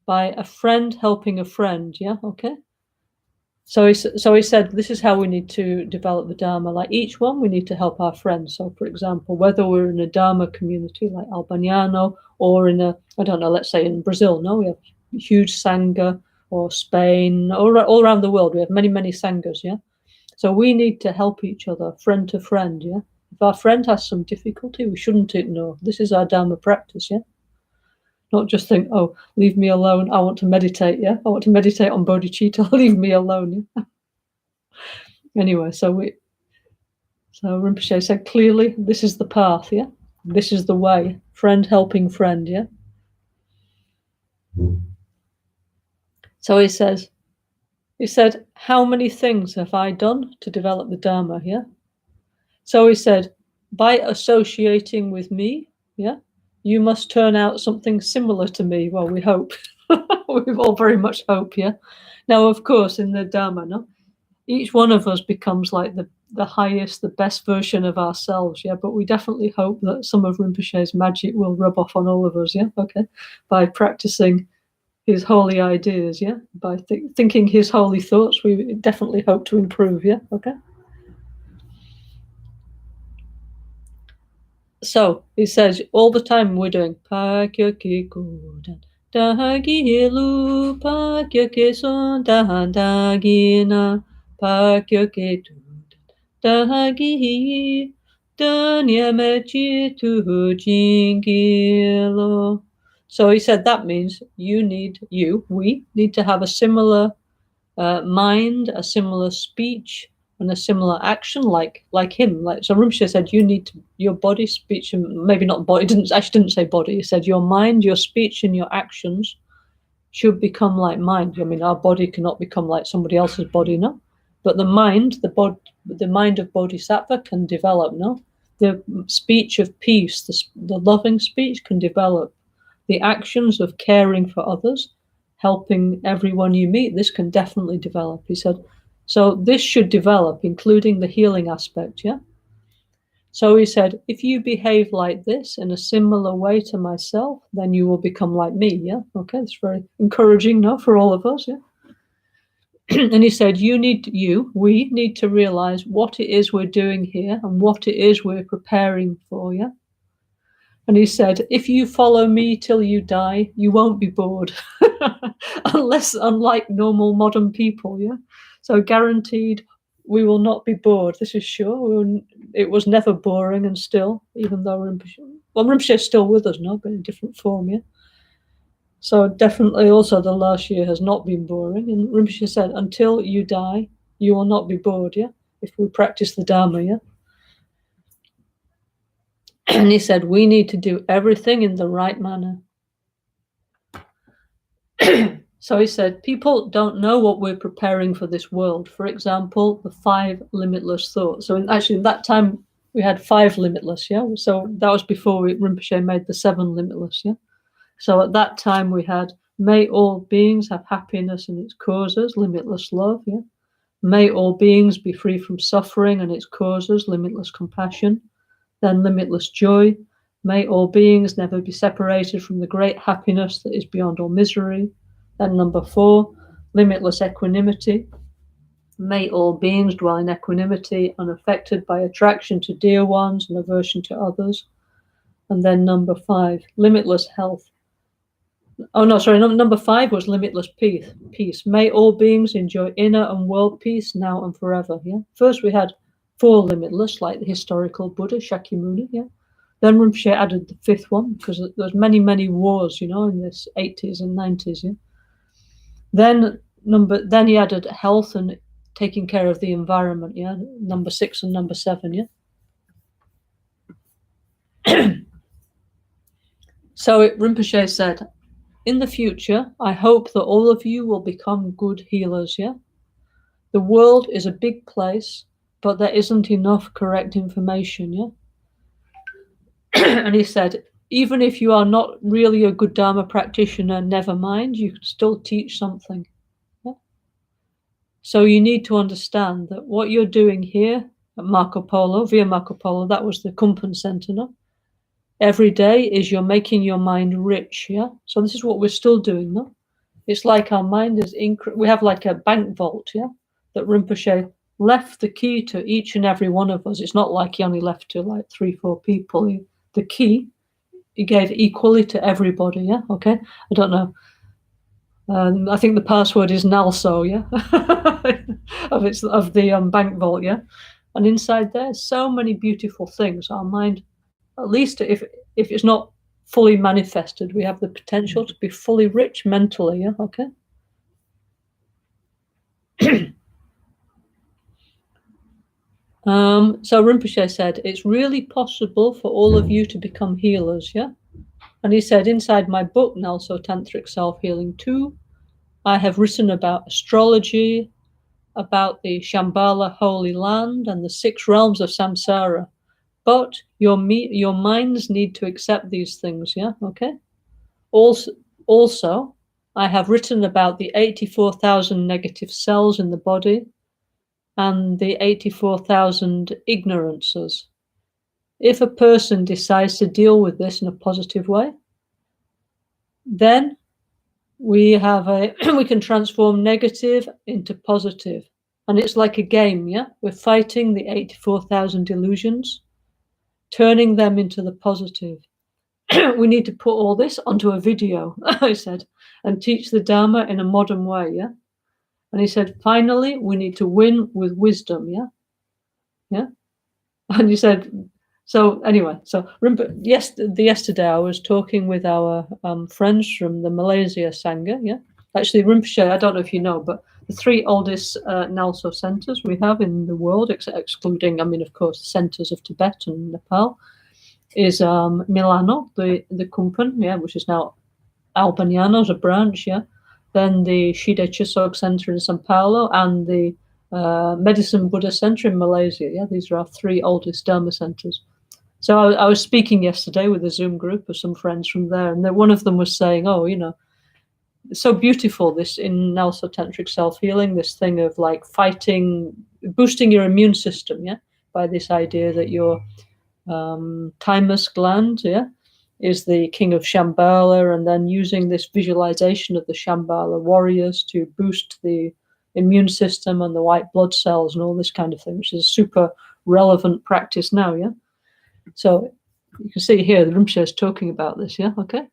by a friend helping a friend, yeah? Okay? So he said, this is how we need to develop the Dharma. Like each one, we need to help our friends. So, for example, whether we're in a Dharma community like Albaniano or in I don't know, let's say in Brazil, no, we have huge Sangha, or Spain, or all around the world, we have many, many Sanghas, yeah? So we need to help each other, friend to friend, yeah? If our friend has some difficulty, we shouldn't ignore. This is our Dharma practice, yeah? Not just think, oh, leave me alone, I want to meditate, yeah? I want to meditate on bodhicitta, leave me alone, yeah? Anyway, so Rinpoche said clearly, this is the path, yeah? This is the way. Friend helping friend, yeah? So he said, how many things have I done to develop the Dharma, yeah? So he said, by associating with me, yeah, you must turn out something similar to me. Well, we hope. We all very much hope, yeah? Now, of course, in the Dharma, no? Each one of us becomes like the highest, the best version of ourselves, yeah? But we definitely hope that some of Rinpoche's magic will rub off on all of us, yeah? Okay? By practicing his holy ideas, yeah? By thinking his holy thoughts, we definitely hope to improve, yeah? Okay? So he says all the time we're doing Pakya Kikudan Dahagilu Pakya Keson Dahandagina Pakya Ketudan Dahagi Danyamechi Jingilo. So he said that means we need to have a similar mind, a similar speech, and a similar action like him. So Rinpoche said you need your body, speech, and maybe not body, didn't say body, he said your mind, your speech, and your actions should become like mine. I mean, our body cannot become like somebody else's body, no? But the mind, the mind of bodhisattva can develop, no? The speech of peace, the loving speech can develop. The actions of caring for others, helping everyone you meet, this can definitely develop, he said. So this should develop, including the healing aspect, yeah? So he said, if you behave like this in a similar way to myself, then you will become like me, yeah? Okay, that's very encouraging, no, for all of us, yeah? And he said, we need to realize what it is we're doing here and what it is we're preparing for, yeah? And he said, if you follow me till you die, you won't be bored. Unlike normal modern people, yeah? So guaranteed, we will not be bored. This is sure. It was never boring, and still, even though Rinpoche is still with us now, but in a different form, yeah? So definitely also the last year has not been boring. And Rinpoche said, until you die, you will not be bored, yeah? If we practice the Dharma, yeah? And he said, we need to do everything in the right manner. So he said, people don't know what we're preparing for this world. For example, the 5 limitless thoughts. So actually, at that time, we had 5 limitless, yeah? So that was before Rinpoche made the 7 limitless, yeah? So at that time, we had, may all beings have happiness and its causes, limitless love, yeah? May all beings be free from suffering and its causes, limitless compassion. Then limitless joy. May all beings never be separated from the great happiness that is beyond all misery. Then number 4, limitless equanimity. May all beings dwell in equanimity, unaffected by attraction to dear ones and aversion to others. And then number 5, limitless health. Oh no, sorry, number 5 was limitless peace. May all beings enjoy inner and world peace now and forever, yeah? First we had 4 limitless, like the historical Buddha, Shakyamuni, yeah? Then Rinpoche added the 5th one, because there's many, many wars, in this 80s and 90s, yeah? Then he added health and taking care of the environment, yeah? Number 6 and number 7, yeah? So Rinpoche said, in the future, I hope that all of you will become good healers, yeah? The world is a big place, but there isn't enough correct information, yeah? And he said, even if you are not really a good Dharma practitioner, never mind, you can still teach something. Yeah? So you need to understand that what you're doing here at Marco Polo, via Marco Polo, that was the Kumpan Center, no? Every day is you're making your mind rich, yeah? So this is what we're still doing, no? It's like our mind is, we have like a bank vault, yeah? That Rinpoche left the key to each and every one of us. It's not like he only left to like 3-4 people. The key, he gave equally to everybody, yeah? Okay? I don't know. I think the password is NgalSo, yeah? of the bank vault, yeah? And inside there, so many beautiful things. Our mind, at least if it's not fully manifested. We have the potential to be fully rich mentally, yeah, okay? So Rinpoche said, it's really possible for all of you to become healers, yeah? And he said, inside my book, NgalSo Tantric Self-Healing 2, I have written about astrology, about the Shambhala Holy Land and the 6 realms of samsara. But your minds need to accept these things, yeah, okay? Also, I have written about the 84,000 negative cells in the body and the 84,000 ignorances. If a person decides to deal with this in a positive way, then we can transform negative into positive. And it's like a game, yeah? We're fighting the 84,000 illusions, turning them into the positive. We need to put all this onto a video, I said, and teach the Dharma in a modern way, yeah? And he said, finally, we need to win with wisdom, yeah? Yeah? And he said, so anyway, so yesterday I was talking with our friends from the Malaysia Sangha, yeah? Actually, Rinpoche, I don't know if you know, but the 3 oldest NgalSo centers we have in the world, excluding, I mean, of course, the centers of Tibet and Nepal, is Milano, the Kumpan, yeah, which is now Albaniano's a branch, yeah. Then the Shide Chisog Center in São Paulo and the Medicine Buddha Center in Malaysia, yeah. These are our 3 oldest Dharma centers. So I was speaking yesterday with a Zoom group of some friends from there, and one of them was saying, oh, you know, it's so beautiful, this in NgalSo Tantric Self-Healing, this thing of like fighting, boosting your immune system, yeah, by this idea that your thymus gland, yeah, is the king of Shambhala, and then using this visualization of the Shambhala warriors to boost the immune system and the white blood cells and all this kind of thing, which is a super relevant practice now, yeah. So you can see here the Rinpoche is talking about this, yeah, okay.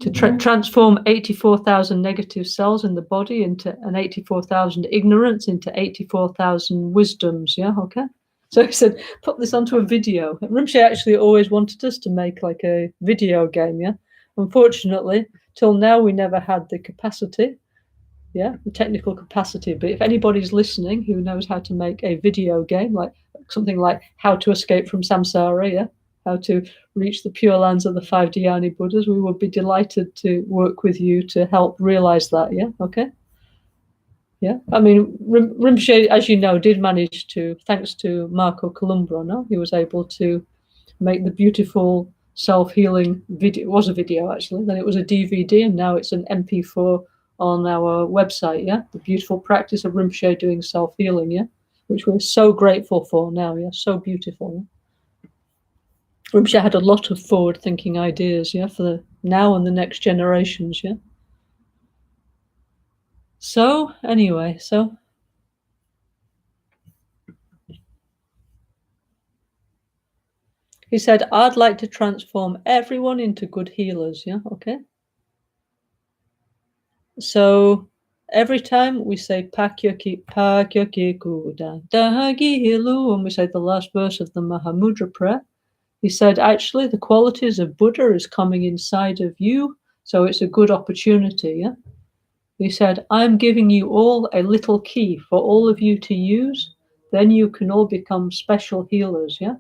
To transform 84,000 negative cells in the body into an 84,000 ignorance into 84,000 wisdoms, yeah, okay. So he said, put this onto a video. Rinpoche actually always wanted us to make like a video game, yeah. Unfortunately, till now we never had the capacity, yeah, the technical capacity. But if anybody's listening who knows how to make a video game, like something like how to escape from samsara, yeah, how to reach the pure lands of the 5 Dhyani Buddhas, we would be delighted to work with you to help realize that, yeah, okay? Yeah, I mean, Rinpoche, as you know, did manage to, thanks to Marco Columbro, no? He was able to make the beautiful self-healing video. It was a video, actually. Then it was a DVD, and now it's an MP4 on our website, yeah? The beautiful practice of Rinpoche doing self-healing, yeah? Which we're so grateful for now, yeah? So beautiful, yeah? Rinpoche had a lot of forward-thinking ideas, yeah, for the now and the next generations, yeah? So, anyway, so he said, I'd like to transform everyone into good healers, yeah, okay? So every time we say Pakyoki Kuda Dahagi Hilu, when we say the last verse of the Mahamudra prayer, he said, actually, the qualities of Buddha is coming inside of you, so it's a good opportunity, yeah? He said, I'm giving you all a little key for all of you to use, then you can all become special healers, yeah?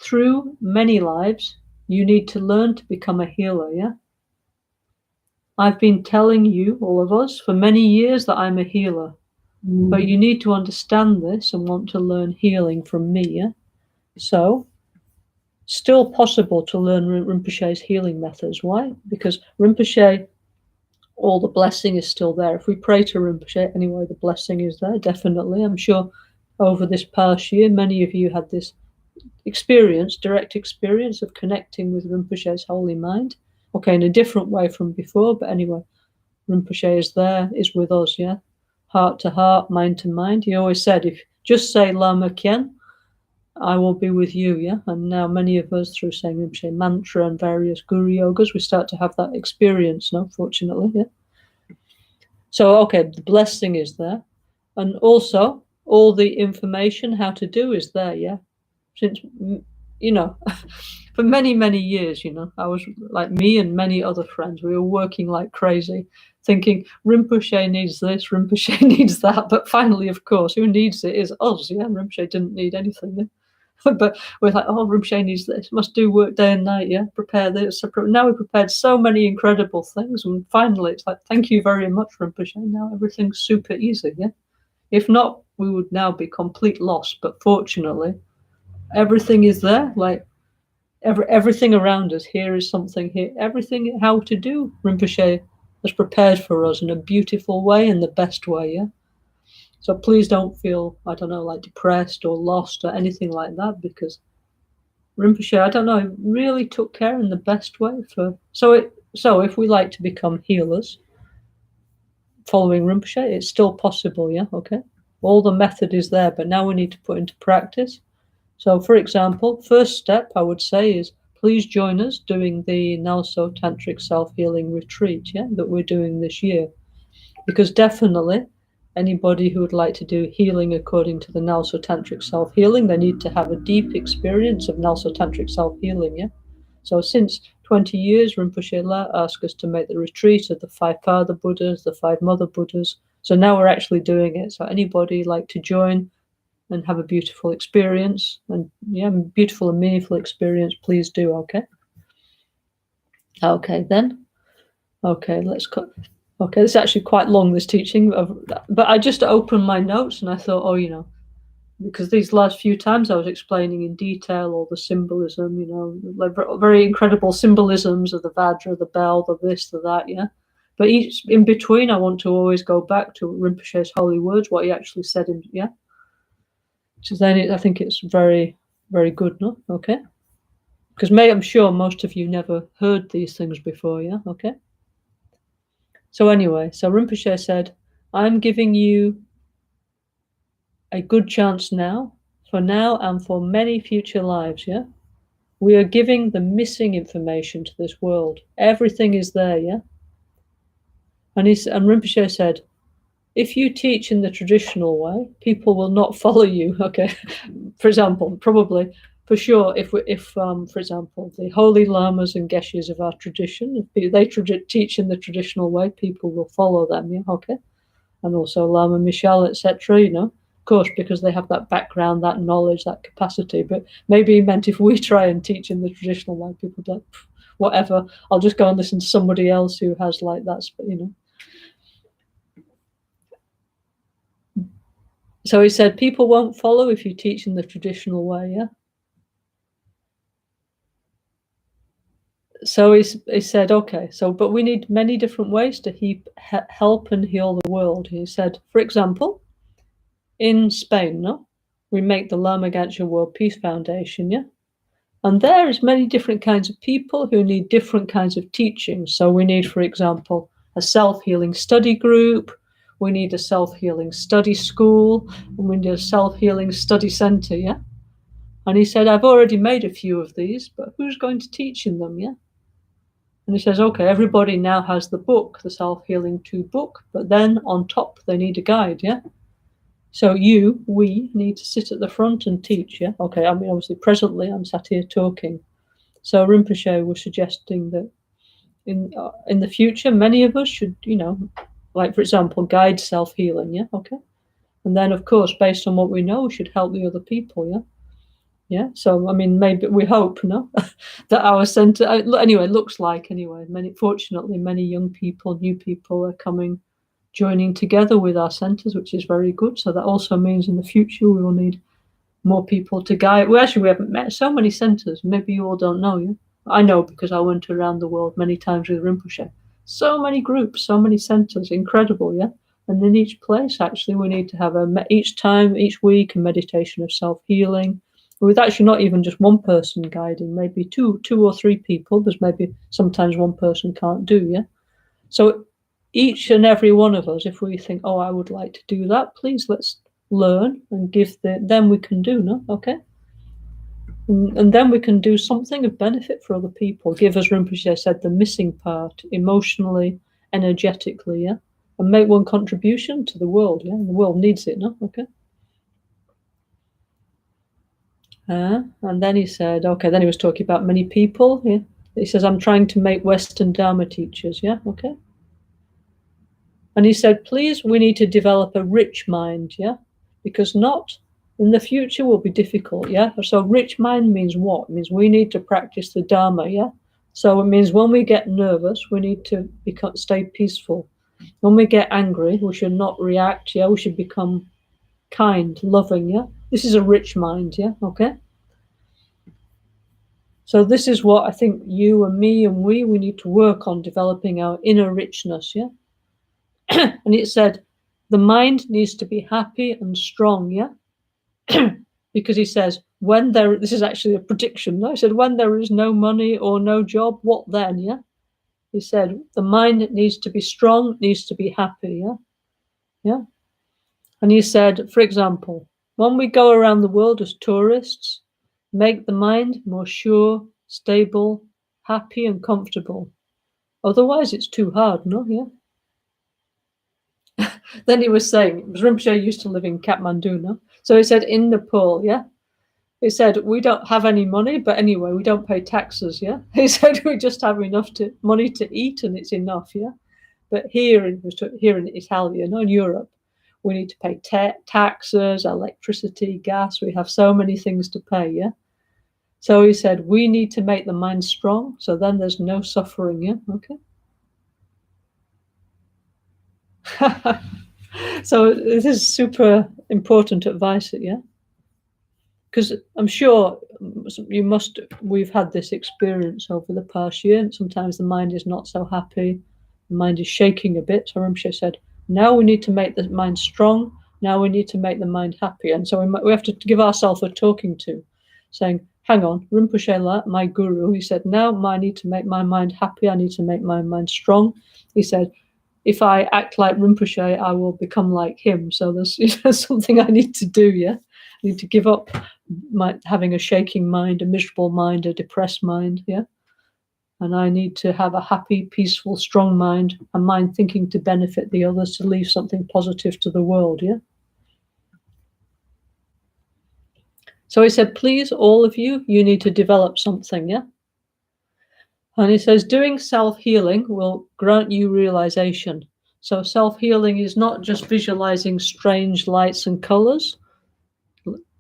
Through many lives, you need to learn to become a healer, yeah? I've been telling you, all of us, for many years that I'm a healer, but you need to understand this and want to learn healing from me, yeah? So, still possible to learn Rinpoche's healing methods. Why? Because Rinpoche, all the blessing is still there. If we pray to Rinpoche, anyway, the blessing is there, definitely. I'm sure over this past year, many of you had this experience, direct experience of connecting with Rinpoche's holy mind. Okay, in a different way from before, but anyway, Rinpoche is there, is with us, yeah? Heart to heart, mind to mind. He always said, if just say Lama Kien, I will be with you, yeah? And now many of us, through saying Rinpoche mantra and various guru yogas, we start to have that experience, no, fortunately, yeah? So, okay, the blessing is there. And also, all the information, how to do is there, yeah? Since, you know, for many, many years, you know, I was like me and many other friends, we were working like crazy, thinking Rinpoche needs this, Rinpoche needs that. But finally, of course, who needs it is us. Yeah, Rinpoche didn't need anything. Yeah? But we're like, oh, Rinpoche needs this, must do work day and night. Yeah, prepare this. Now we prepared so many incredible things. And finally, it's like, thank you very much, Rinpoche. Now everything's super easy. Yeah. If not, we would now be complete loss. But fortunately, everything is there. Like everything around us. Here is something here. Everything how to do. Rinpoche has prepared for us in a beautiful way, in the best way. Yeah. So please don't feel, I don't know, like depressed or lost or anything like that, because Rinpoche, I don't know, really took care in the best way for. So if we like to become healers, following Rinpoche, it's still possible. Yeah. Okay. All the method is there, but now we need to put into practice. So, for example, first step I would say is please join us doing the NgalSo Tantric Self-Healing retreat, yeah, that we're doing this year. Because definitely anybody who would like to do healing according to the NgalSo Tantric Self-Healing, they need to have a deep experience of NgalSo Tantric Self-Healing, yeah. So since 20 years, Rinpoche asked us to make the retreat of the 5 Father Buddhas, the 5 Mother Buddhas. So now we're actually doing it. So anybody like to join and have a beautiful experience, and yeah, beautiful and meaningful experience, please do. Okay then. Okay, let's cut. Okay, it's actually quite long, this teaching, but I just opened my notes and I thought, oh, you know, because these last few times I was explaining in detail all the symbolism, you know, like very incredible symbolisms of the Vajra, the bell, the this, the that, yeah. But each in between, I want to always go back to Rinpoche's holy words, what he actually said in, yeah. So then I think it's very, very good, no? Okay. Because I'm sure most of you never heard these things before, yeah? Okay. So anyway, so Rinpoche said, I'm giving you a good chance now and for many future lives, yeah? We are giving the missing information to this world. Everything is there, yeah? And Rinpoche said, if you teach in the traditional way, people will not follow you. Okay, for example, probably for sure, if for example, the holy lamas and geshes of our tradition, if they teach in the traditional way, people will follow them. Yeah, okay, and also Lama Michelle, etc. You know, of course, because they have that background, that knowledge, that capacity. But maybe he meant if we try and teach in the traditional way, people don't. Whatever, I'll just go and listen to somebody else who has like that. You know. So he said, people won't follow if you teach in the traditional way, yeah? So he said, okay, but we need many different ways to help and heal the world. He said, for example, in Spain, no? We make the Lama Gangchen World Peace Foundation, yeah? And there is many different kinds of people who need different kinds of teachings. So we need, for example, a self-healing study group, we need a self-healing study school, and we need a self-healing study center, yeah? And he said, I've already made a few of these, but who's going to teach in them, yeah? And he says, okay, everybody now has the book, the Self-Healing 2 book, but then on top they need a guide, yeah? So we need to sit at the front and teach, yeah? Okay, I mean, obviously, presently I'm sat here talking. So Rinpoche was suggesting that in the future, many of us should, you know, like, for example, guide self-healing, yeah? Okay. And then, of course, based on what we know, we should help the other people, yeah? Yeah, so I mean, maybe we hope, no, that our center anyway looks like fortunately many young people, new people are joining together with our centers, which is very good. So that also means in the future we will need more people to guide. We haven't met so many centers. Maybe you all don't know. Yeah, I know because I went around the world many times with Rinpoche. So many groups, so many centers, incredible. Yeah, and in each place, actually, we need to have each week a meditation of self-healing. With actually not even just one person guiding, maybe two or three people, because maybe sometimes one person can't do, yeah? So each and every one of us, if we think, oh, I would like to do that, please let's learn and then we can do, no? Okay? And then we can do something of benefit for other people. Give, as Rinpoche said, the missing part, emotionally, energetically, yeah? And make one contribution to the world, yeah? And the world needs it, no? Okay? And then he said, okay, then he was talking about many people. Yeah? He says, I'm trying to make Western Dharma teachers. Yeah, okay. And he said, please, we need to develop a rich mind. Yeah, because not in the future will be difficult. Yeah, so rich mind means what? It means we need to practice the Dharma. Yeah, so it means when we get nervous, we need to stay peaceful. When we get angry, we should not react. Yeah, we should become kind, loving. Yeah, this is a rich mind. Yeah, okay. So this is what I think you and me and we need to work on, developing our inner richness, yeah? And it said, the mind needs to be happy and strong, yeah? Because he says, this is actually a prediction, no? He said, when there is no money or no job, what then, yeah? He said, the mind needs to be strong, needs to be happy, yeah? Yeah? And he said, for example, when we go around the world as tourists, make the mind more sure, stable, happy and comfortable. Otherwise, it's too hard, no? Yeah. Then he was saying, Rinpoche used to live in Kathmandu, no? So he said, in Nepal, yeah? He said, we don't have any money, but anyway, we don't pay taxes, yeah? He said, we just have enough money to eat and it's enough, yeah? But here in Italy, in Europe, we need to pay taxes, electricity, gas. We have so many things to pay, yeah? So he said, we need to make the mind strong, so then there's no suffering, yeah? Okay. So this is super important advice, yeah? Because I'm sure we've had this experience over the past year, and sometimes the mind is not so happy, the mind is shaking a bit. So Rinpoche said, now we need to make the mind strong, now we need to make the mind happy. And so we have to give ourselves a talking to, saying, hang on, Rinpoche, my guru, he said, now I need to make my mind happy, I need to make my mind strong. He said, if I act like Rinpoche, I will become like him. So there's something I need to do, yeah? I need to give up having a shaking mind, a miserable mind, a depressed mind, yeah? And I need to have a happy, peaceful, strong mind, a mind thinking to benefit the others, to leave something positive to the world, yeah? So he said, please, all of you need to develop something, yeah? And he says, doing self-healing will grant you realization. So self-healing is not just visualizing strange lights and colors.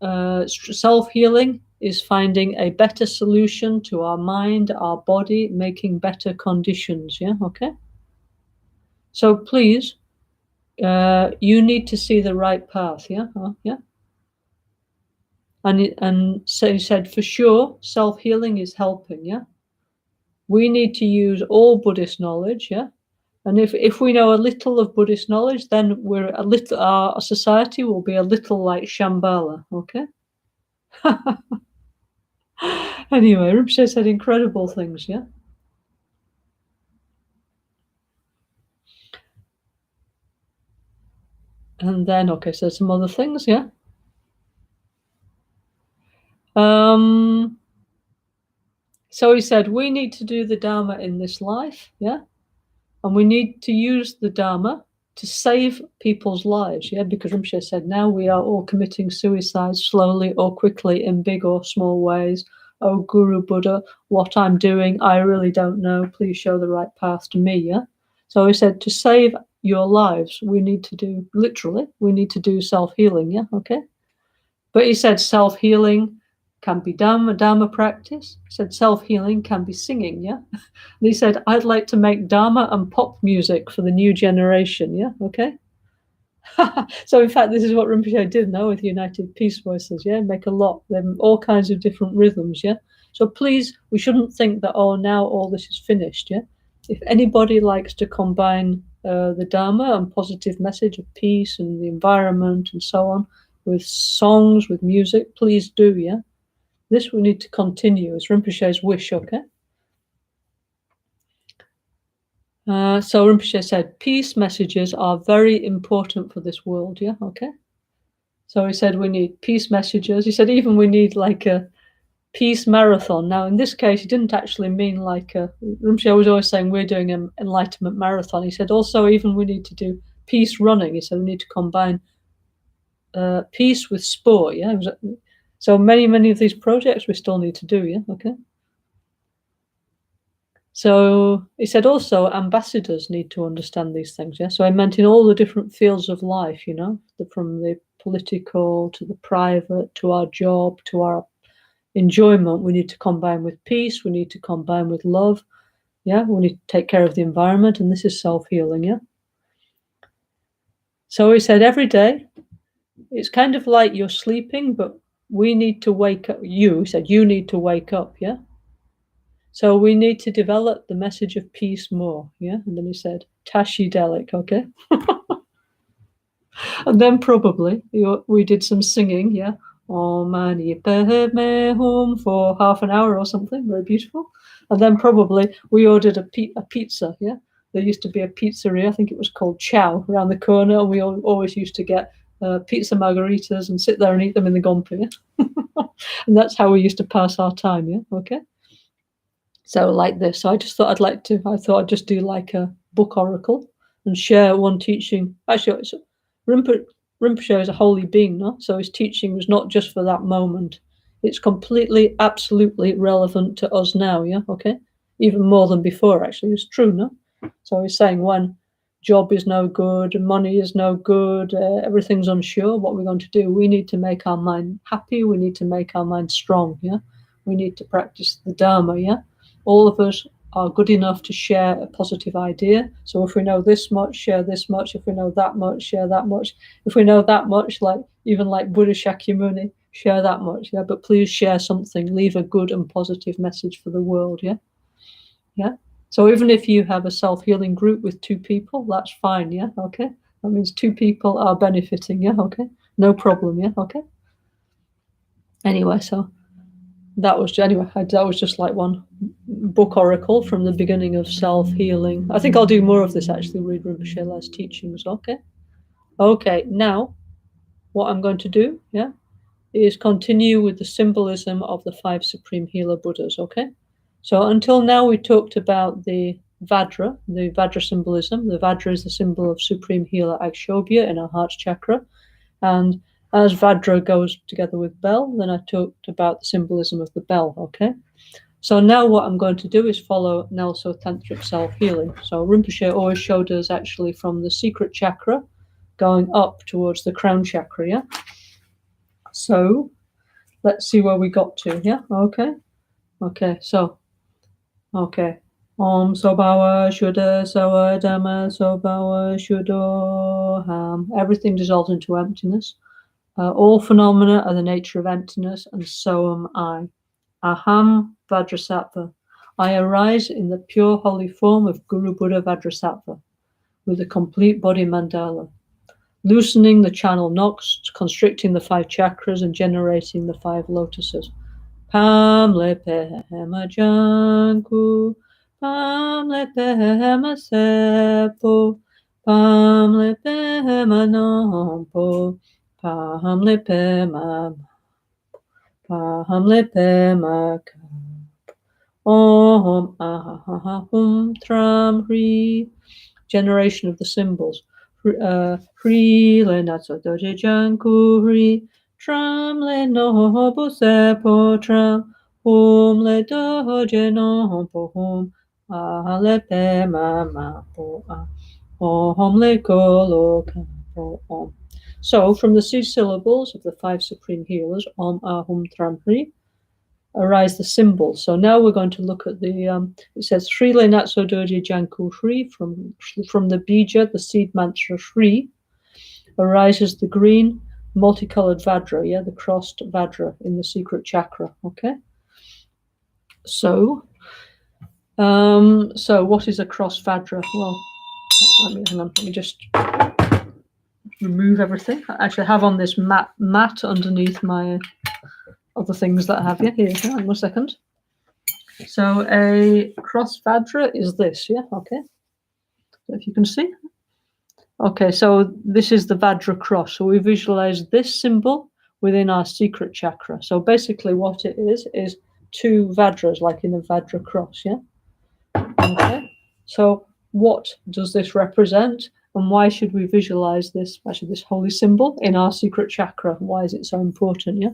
Self-healing is finding a better solution to our mind, our body, making better conditions, yeah, okay? So please, you need to see the right path, yeah, yeah? And so he said, for sure, self-healing is helping, yeah? We need to use all Buddhist knowledge, yeah? And if we know a little of Buddhist knowledge, then our society will be a little like Shambhala, okay? Anyway, Rinpoche said incredible things, yeah? And then, okay, so some other things, yeah? So he said, we need to do the Dharma in this life, yeah? And we need to use the Dharma to save people's lives, yeah? Because Rinpoche said, now we are all committing suicide slowly or quickly in big or small ways. Oh, Guru Buddha, what I'm doing, I really don't know. Please show the right path to me, yeah? So he said, to save your lives, we need to do self-healing, yeah? Okay? But he said self-healing can be Dharma practice. He said self-healing can be singing, yeah? And he said, I'd like to make Dharma and pop music for the new generation, yeah? Okay? So in fact, this is what Rinpoche did now with United Peace Voices, yeah? Make all kinds of different rhythms, yeah? So please, we shouldn't think that, oh, now all this is finished, yeah? If anybody likes to combine the Dharma and positive message of peace and the environment and so on, with songs, with music, please do, yeah? This we need to continue as Rinpoche's wish, okay? So Rinpoche said, peace messages are very important for this world, yeah, okay? So he said we need peace messages. He said even we need like a peace marathon. Now, in this case, he didn't actually mean Rinpoche was always saying we're doing an enlightenment marathon. He said also even we need to do peace running. He said we need to combine peace with sport, yeah? So many of these projects we still need to do, yeah, okay? So he said also ambassadors need to understand these things, yeah? So I meant in all the different fields of life, you know, from the political to the private, to our job, to our enjoyment, we need to combine with peace, we need to combine with love, yeah? We need to take care of the environment, and this is self-healing, yeah? So he said every day, it's kind of like you're sleeping, but we need to wake up. He said, you need to wake up, yeah? So we need to develop the message of peace more, yeah? And then he said, Tashi Delik, okay? And then probably we did some singing, yeah? Om Mani Padme Hum for half an hour or something, very beautiful. And then probably we ordered a pizza, yeah? There used to be a pizzeria, I think it was called Chow, around the corner, and we always used to get pizza margaritas and sit there and eat them in the gompa, yeah? And that's how we used to pass our time, yeah? Okay? So like this. So I just thought I'd just do like a book oracle and share one teaching. Actually, Rinpoche is a holy being, no? So his teaching was not just for that moment. It's completely, absolutely relevant to us now, yeah? Okay? Even more than before, actually. It's true, no? So he's saying when job is no good, money is no good, everything's unsure, what we're going to do, we need to make our mind happy, we need to make our mind strong, yeah? We need to practice the Dharma, yeah? All of us are good enough to share a positive idea. So if we know this much, share this much. If we know that much, share that much. If we know that much, like Buddha Shakyamuni, share that much. Yeah, but please share something. Leave a good and positive message for the world. Yeah, yeah. So even if you have a self-healing group with 2 people, that's fine. Yeah, okay. That means 2 people are benefiting. Yeah, okay. No problem. Yeah, okay. Anyway, so. That was just like one book oracle from the beginning of self-healing. I think I'll do more of this actually, read Rinpoche's teachings, okay? Okay, now what I'm going to do, yeah, is continue with the symbolism of the 5 Supreme Healer Buddhas, okay? So until now we talked about the Vajra symbolism. The Vajra is the symbol of Supreme Healer Akshobhya in our heart chakra, and as Vajra goes together with bell, then I talked about the symbolism of the bell, okay? So now what I'm going to do is follow NgalSo Tantric Self-Healing. So Rinpoche always showed us actually from the secret chakra going up towards the crown chakra, yeah? So let's see where we got to, yeah? Okay. Okay, so, okay. Om Sobawa Shuddha Sawa Dhamma Sobawa Shuddho Ham. Everything dissolves into emptiness. All phenomena are the nature of emptiness, and so am I. Aham Vajrasattva. I arise in the pure holy form of Guru Buddha Vajrasattva, with a complete body mandala, loosening the channel knocks, constricting the 5 chakras, and generating the 5 lotuses. Pam lepehema janku, pam lepehema sepo, pam lepehema nompo, pam lepehema, pam lepehema ka. Om ahahum tram hri. Generation of the symbols. Hri le natso doje janku hri. Tram le no bo sepo tram. Om le doje no po hom. Ah le pe ma po ah. Om le kolo ka po om. So from the 6 syllables of the 5 supreme healers, Om ahum tram hri, arise the symbols. So now we're going to look at the, it says Sri Le Natso Doji Janku Hri, from the bija, the seed mantra Hri, arises the green multicolored Vajra, yeah, the crossed Vajra in the secret chakra, okay? So what is a crossed Vajra? Well, let me just remove everything. I actually have on this mat underneath my other things that I have here. Hang on 1 second. So a cross Vajra is this, yeah, okay. So if you can see. Okay, so this is the Vajra cross. So we visualize this symbol within our secret chakra. So basically what it is 2 Vajras, like in a Vajra cross, yeah? Okay, so what does this represent? And why should we visualize this, actually this holy symbol in our secret chakra? Why is it so important, yeah?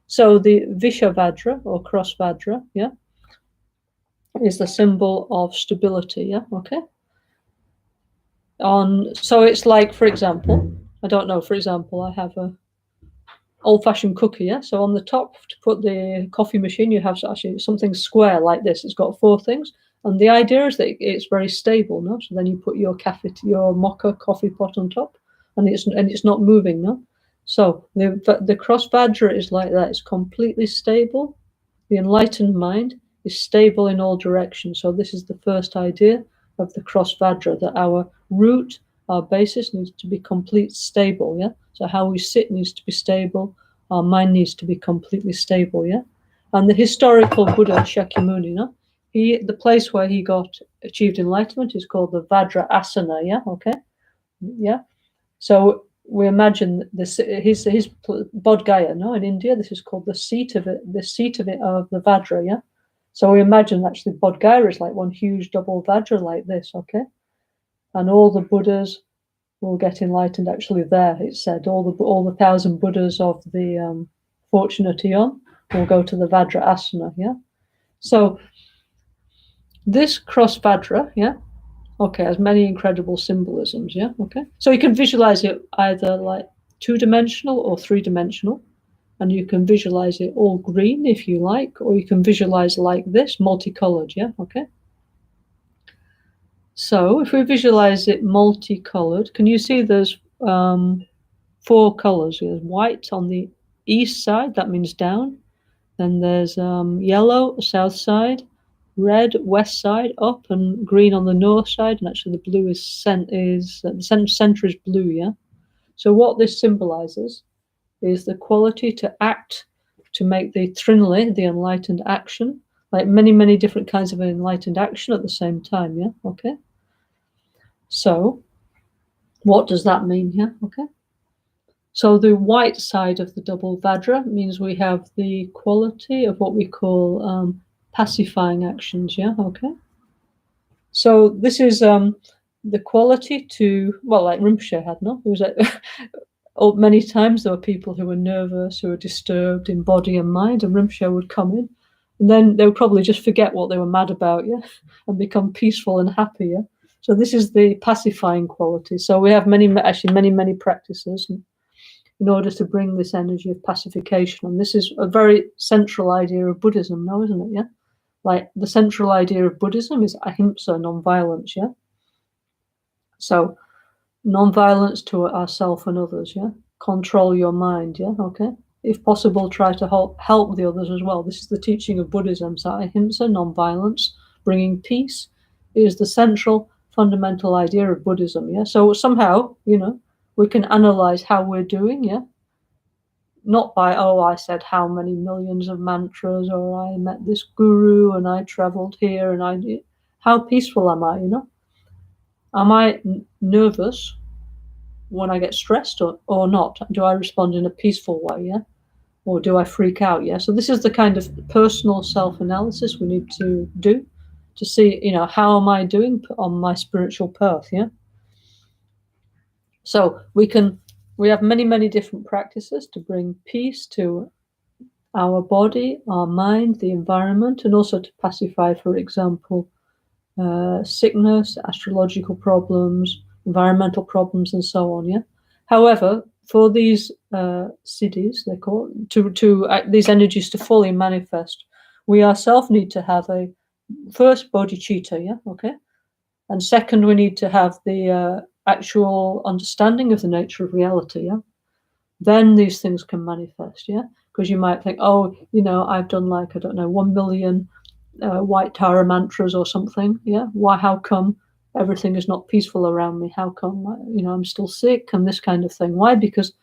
So the Vishavajra or cross Vajra, yeah, is the symbol of stability, yeah, okay. So it's like, for example, I don't know, for example, I have a old-fashioned cookie, yeah. So on the top to put the coffee machine, you have actually something square like this. It's got 4 things, and the idea is that it's very stable, no. So then you put your mocha coffee pot on top, and it's not moving, no. So the cross Vajra is like that. It's completely stable. The enlightened mind is stable in all directions. So this is the first idea of the cross Vajra, that our root, our basis needs to be complete stable, yeah. So how we sit needs to be stable. Our mind needs to be completely stable, yeah. And the historical Buddha Shakyamuni, no, the place where he achieved enlightenment is called the Vajra Asana, yeah, okay, yeah. So we imagine this. His Bodh Gaya, no, in India, this is called the seat of it of the Vajra, yeah. So we imagine actually Bodh Gaya is like one huge double Vajra like this, okay, and all the Buddhas will get enlightened actually there. It's said all the 1,000 Buddhas of the fortunate eon will go to the Vajra Asana, yeah. So this cross Vajra, yeah, okay, has many incredible symbolisms, yeah, okay. So you can visualize it either like 2-dimensional or 3-dimensional, and you can visualize it all green if you like, or you can visualize like this, multicolored, yeah, okay. So if we visualize it multicolored, can you see there's 4 colors? There's white on the east side, that means down. Then there's yellow, south side, red, west side, up, and green on the north side. And actually the blue the center is blue, yeah? So what this symbolizes is the quality to act, to make the trinli, the enlightened action, like many, many different kinds of enlightened action at the same time, yeah? Okay. So what does that mean, yeah? Okay. So the white side of the double Vajra means we have the quality of what we call pacifying actions, yeah, okay. So this is the quality to, well, like Rinpoche had, no? It was like, many times there were people who were nervous, who were disturbed in body and mind, and Rinpoche would come in, and then they would probably just forget what they were mad about, yeah, and become peaceful and happy, yeah. So this is the pacifying quality. So we have many practices in order to bring this energy of pacification. And this is a very central idea of Buddhism now, isn't it? Yeah. Like the central idea of Buddhism is ahimsa, non-violence, yeah. So non-violence to ourselves and others, yeah. Control your mind, yeah, okay. If possible, try to help the others as well. This is the teaching of Buddhism. So ahimsa, non-violence, bringing peace, is the central fundamental idea of Buddhism, yeah. So somehow, we can analyze how we're doing, yeah. Not by, I said how many millions of mantras, or I met this guru and I traveled here and how peaceful am I, Am I nervous when I get stressed or not? Do I respond in a peaceful way, yeah? Or do I freak out, yeah? So this is the kind of personal self-analysis we need to do to see, how am I doing on my spiritual path, yeah? So we have many, many different practices to bring peace to our body, our mind, the environment, and also to pacify, for example, sickness, astrological problems, environmental problems, and so on. Yeah. However, for these siddhis, they call it, these energies to fully manifest, we ourselves need to have a first bodhicitta. Yeah. Okay. And second, we need to have the actual understanding of the nature of reality. Yeah. Then these things can manifest. Yeah. Because you might think, I've done 1 million white Tara mantras or something. Yeah. Why? How come everything is not peaceful around me? How come, I'm still sick and this kind of thing? Why? Because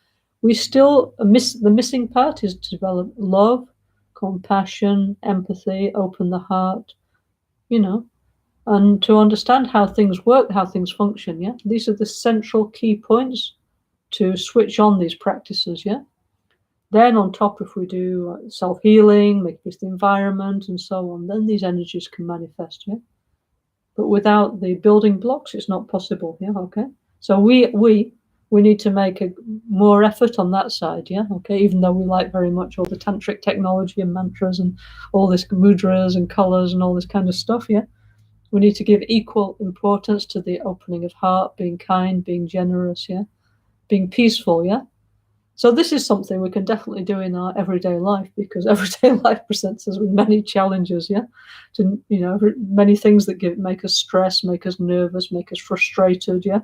we still the missing part is to develop love, compassion, empathy, open the heart, and to understand how things work, how things function. Yeah. These are the central key points to switch on these practices. Yeah. Then on top, if we do self-healing, make peace the environment and so on, then these energies can manifest, yeah? But without the building blocks, it's not possible, yeah, okay? So we we need to make a more effort on that side, yeah, okay, even though we like very much all the tantric technology and mantras and all this mudras and colors and all this kind of stuff, yeah, we need to give equal importance to the opening of heart, being kind, being generous, yeah, being peaceful, yeah. So this is something we can definitely do in our everyday life, because everyday life presents us with many challenges, yeah, to, you know, many things that make us stressed, make us nervous, make us frustrated, yeah.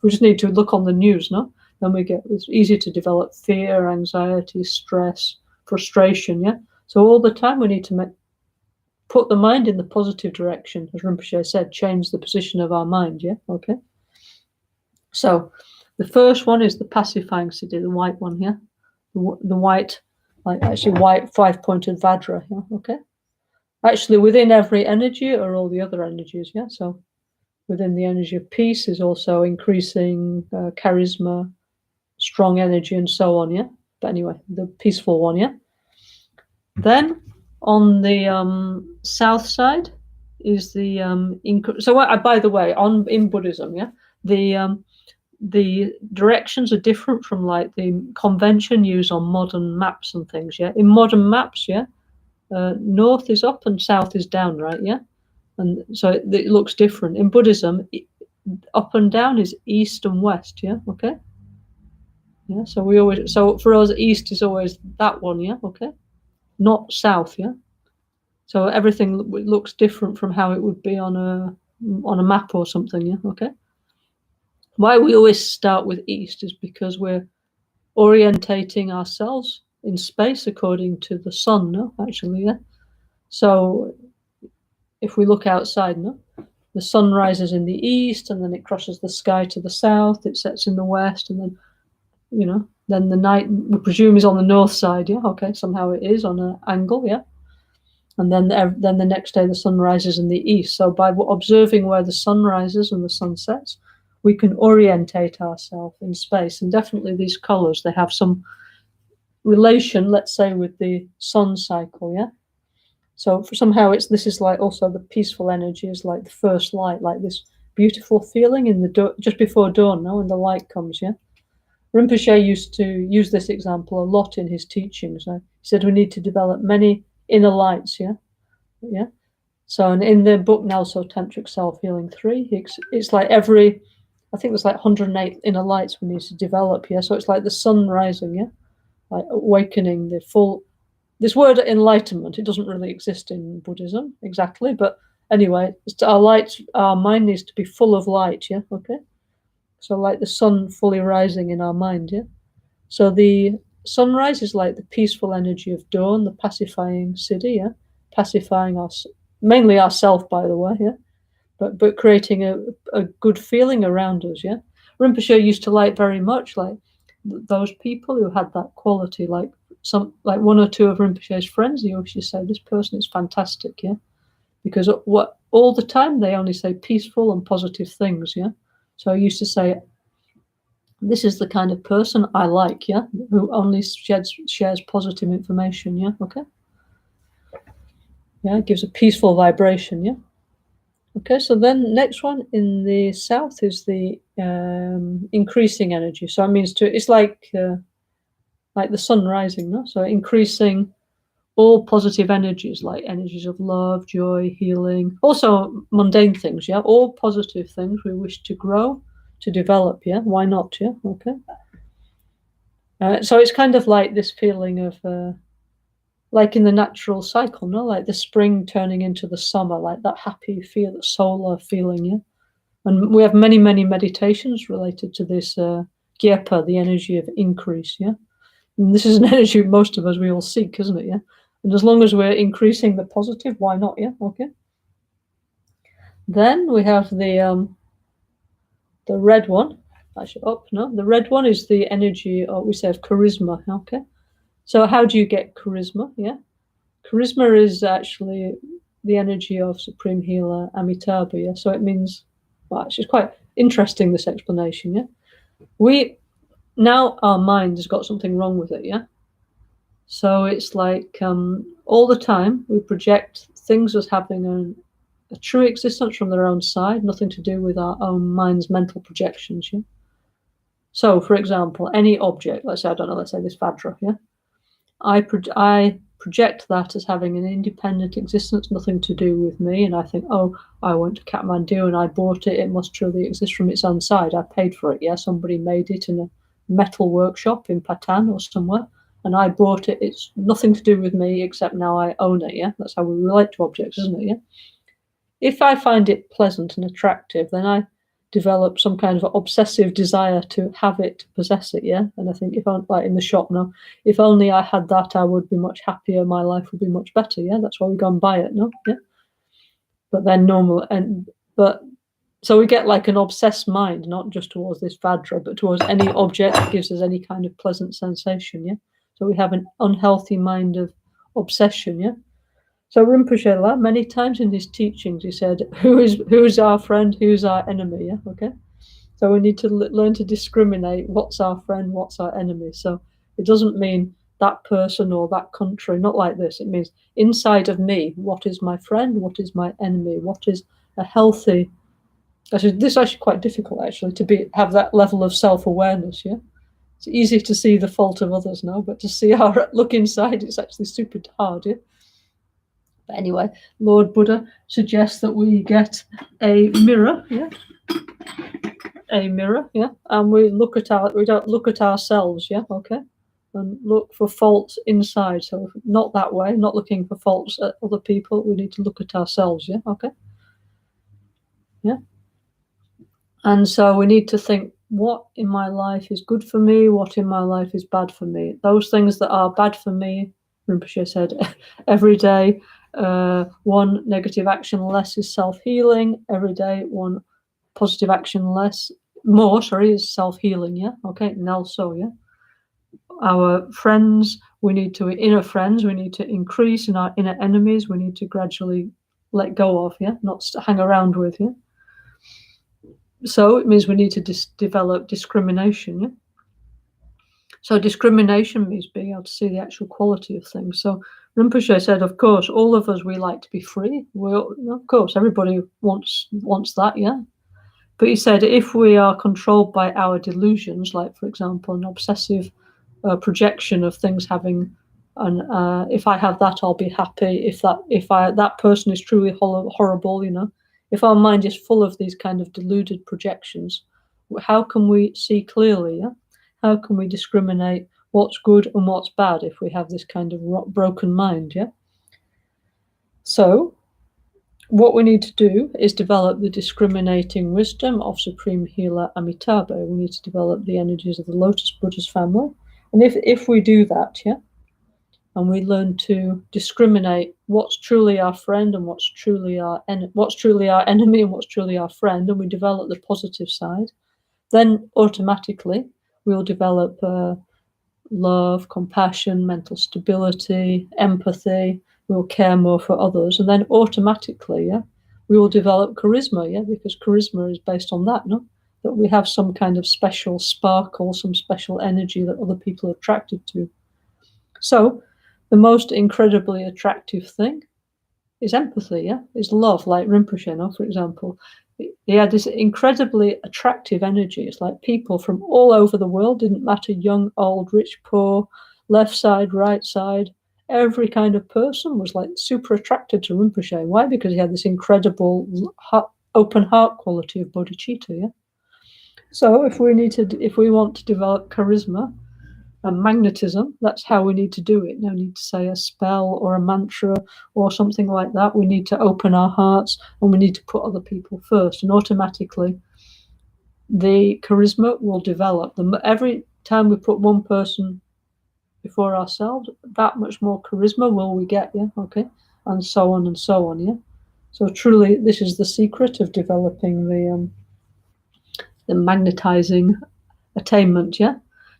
We just need to look on the news, no? Then it's easy to develop fear, anxiety, stress, frustration, yeah. So all the time we need to put the mind in the positive direction, as Rinpoche said, change the position of our mind, yeah, okay. So the first one is the pacifying siddhi, the white one here, the white, like actually white 5-pointed Vajra, yeah, okay. Actually, within every energy are all the other energies, yeah. So within the energy of peace is also increasing charisma, strong energy, and so on, yeah. But anyway, the peaceful one, yeah. Then on the south side is the by the way, in Buddhism, yeah, the directions are different from like the convention used on modern maps and things, yeah. In modern maps, yeah, north is up and south is down, right, yeah. And so it looks different. In Buddhism, up and down is east and west, yeah, okay. Yeah, so for us, east is always that one, yeah, okay, not south, yeah. So everything looks different from how it would be on a map or something, yeah, okay. Why we always start with east is because we're orientating ourselves in space according to the sun, no, actually, yeah. So if we look outside, no, the sun rises in the east and then it crosses the sky to the south, it sets in the west, and then, you know, then the night, we presume, is on the north side, yeah, okay, somehow it is on an angle, yeah. And then the next day the sun rises in the east. So by observing where the sun rises and the sun sets, we can orientate ourselves in space. And definitely these colors, they have some relation, let's say, with the sun cycle, yeah. So somehow this is like also the peaceful energy is like the first light, like this beautiful feeling in the just before dawn, no, when the light comes, yeah. Rinpoche used to use this example a lot in his teachings. He said we need to develop many inner lights, yeah, yeah. So in the book NgalSo Tantric Self-Healing 3, it's like I think there's like 108 inner lights we need to develop, yeah. So it's like the sun rising, yeah, like awakening the full. This word enlightenment, it doesn't really exist in Buddhism exactly, but anyway, our mind needs to be full of light, yeah, okay. So like the sun fully rising in our mind, yeah. So the sunrise is like the peaceful energy of dawn, the pacifying siddhi, yeah, pacifying us, mainly ourself, by the way, yeah, but creating a good feeling around us, yeah. Rinpoche used to like very much like those people who had that quality, like one or two of Rinpoche's friends. He used to say, "This person is fantastic," yeah, because all the time they only say peaceful and positive things, yeah. So I used to say, this is the kind of person I like, yeah, who only shares positive information, yeah, okay. Yeah, it gives a peaceful vibration, yeah. Okay, so then next one in the south is the increasing energy. So it means it's like the sun rising, no? So increasing all positive energies, like energies of love, joy, healing, also mundane things, yeah, all positive things we wish to grow, to develop, yeah, why not, yeah, okay. So it's kind of like this feeling of like in the natural cycle, no, like the spring turning into the summer, like that happy feel, that solar feeling, yeah. And we have many meditations related to this gyepa, the energy of increase, yeah. And this is an energy most of us we all seek, isn't it, yeah. And as long as we're increasing the positive, why not, yeah, okay. Then we have the red one. Actually, the red one is the energy, or we say, of charisma, okay. So how do you get charisma, yeah? Charisma is actually the energy of Supreme Healer Amitabha, yeah? So it means, well, actually it's quite interesting, this explanation, yeah? Now our mind has got something wrong with it, yeah? So it's like all the time we project things as having a true existence from their own side, nothing to do with our own mind's mental projections, yeah? So, for example, any object, let's say, I don't know, let's say this Vajra, yeah? I project that as having an independent existence, nothing to do with me, and I think, oh, I went to Kathmandu and I bought it, it must truly exist from its own side. I paid for it, yeah? Somebody made it in a metal workshop in Patan or somewhere, and I bought it. It's nothing to do with me, except now I own it, yeah? That's how we relate to objects, isn't it, yeah? If I find it pleasant and attractive, then I develop some kind of obsessive desire to have it, to possess it, yeah? And I think if I'm like in the shop now, if only I had that, I would be much happier, my life would be much better, yeah? That's why we go and buy it, no? Yeah. But then so we get like an obsessed mind, not just towards this Vajra, but towards any object that gives us any kind of pleasant sensation, yeah? So we have an unhealthy mind of obsession, yeah? So Rinpoche, many times in his teachings, he said, who's our friend, who's our enemy, yeah, okay? So we need to learn to discriminate what's our friend, what's our enemy. So it doesn't mean that person or that country, not like this. It means inside of me, what is my friend, what is my enemy, what is a healthy... This is actually quite difficult, actually, to have that level of self-awareness, yeah? It's easy to see the fault of others now, but to see look inside, it's actually super hard, yeah? But anyway, Lord Buddha suggests that we get a mirror, yeah, and we don't look at ourselves, yeah, okay, and look for faults inside. So not that way, not looking for faults at other people. We need to look at ourselves, yeah, okay, yeah. And so we need to think, what in my life is good for me? What in my life is bad for me? Those things that are bad for me, Rinpoche said, every day, one negative action less is self-healing. Every day, one positive action more is self-healing, yeah? Okay, NgalSo, yeah? Our friends, inner friends, we need to increase, and our inner enemies, we need to gradually let go of, yeah? Not hang around with, yeah? So it means we need to develop discrimination. Yeah? So discrimination means being able to see the actual quality of things. So Rinpoche said, of course, all of us, we like to be free. Of course, everybody wants that, yeah. But he said, if we are controlled by our delusions, like, for example, an obsessive projection of things having, if I have that, I'll be happy. If that person is truly horrible, you know, if our mind is full of these kind of deluded projections, how can we see clearly? Yeah? How can we discriminate what's good and what's bad if we have this kind of broken mind? Yeah. So what we need to do is develop the discriminating wisdom of Supreme Healer Amitabha. We need to develop the energies of the Lotus Buddha's family. And if we do that, yeah, and we learn to discriminate what's truly our friend and what's truly our enemy and what's truly our friend, and we develop the positive side, then automatically we'll develop love, compassion, mental stability, empathy. We'll care more for others, and then automatically, yeah, we will develop charisma, yeah, because charisma is based on that, no? That we have some kind of special sparkle, some special energy that other people are attracted to. So the most incredibly attractive thing is empathy, yeah, is love, like Rinpoche, no, for example. He had this incredibly attractive energy. It's like people from all over the world, didn't matter, young, old, rich, poor, left side, right side, every kind of person was like super attracted to Rinpoche. Why? Because he had this incredible open heart quality of bodhicitta, yeah? So if we want to develop charisma and magnetism, that's how we need to do it. No need to say a spell or a mantra or something like that. We need to open our hearts and we need to put other people first, and automatically the charisma will develop. Every time we put one person before ourselves, that much more charisma will we get, yeah, okay, and so on, yeah. So truly, this is the secret of developing the magnetizing attainment, yeah.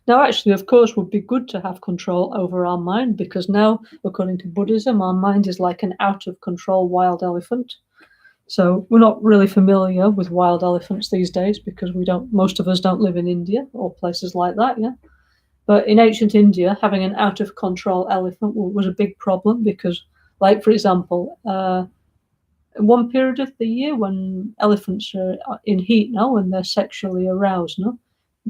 Now, actually, of course, would be good to have control over our mind, because now, according to Buddhism, our mind is like an out-of-control wild elephant. So we're not really familiar with wild elephants these days because most of us don't live in India or places like that, yeah. But in ancient India, having an out-of-control elephant was a big problem because, like, for example, one period of the year when elephants are in heat now, when they're sexually aroused, no?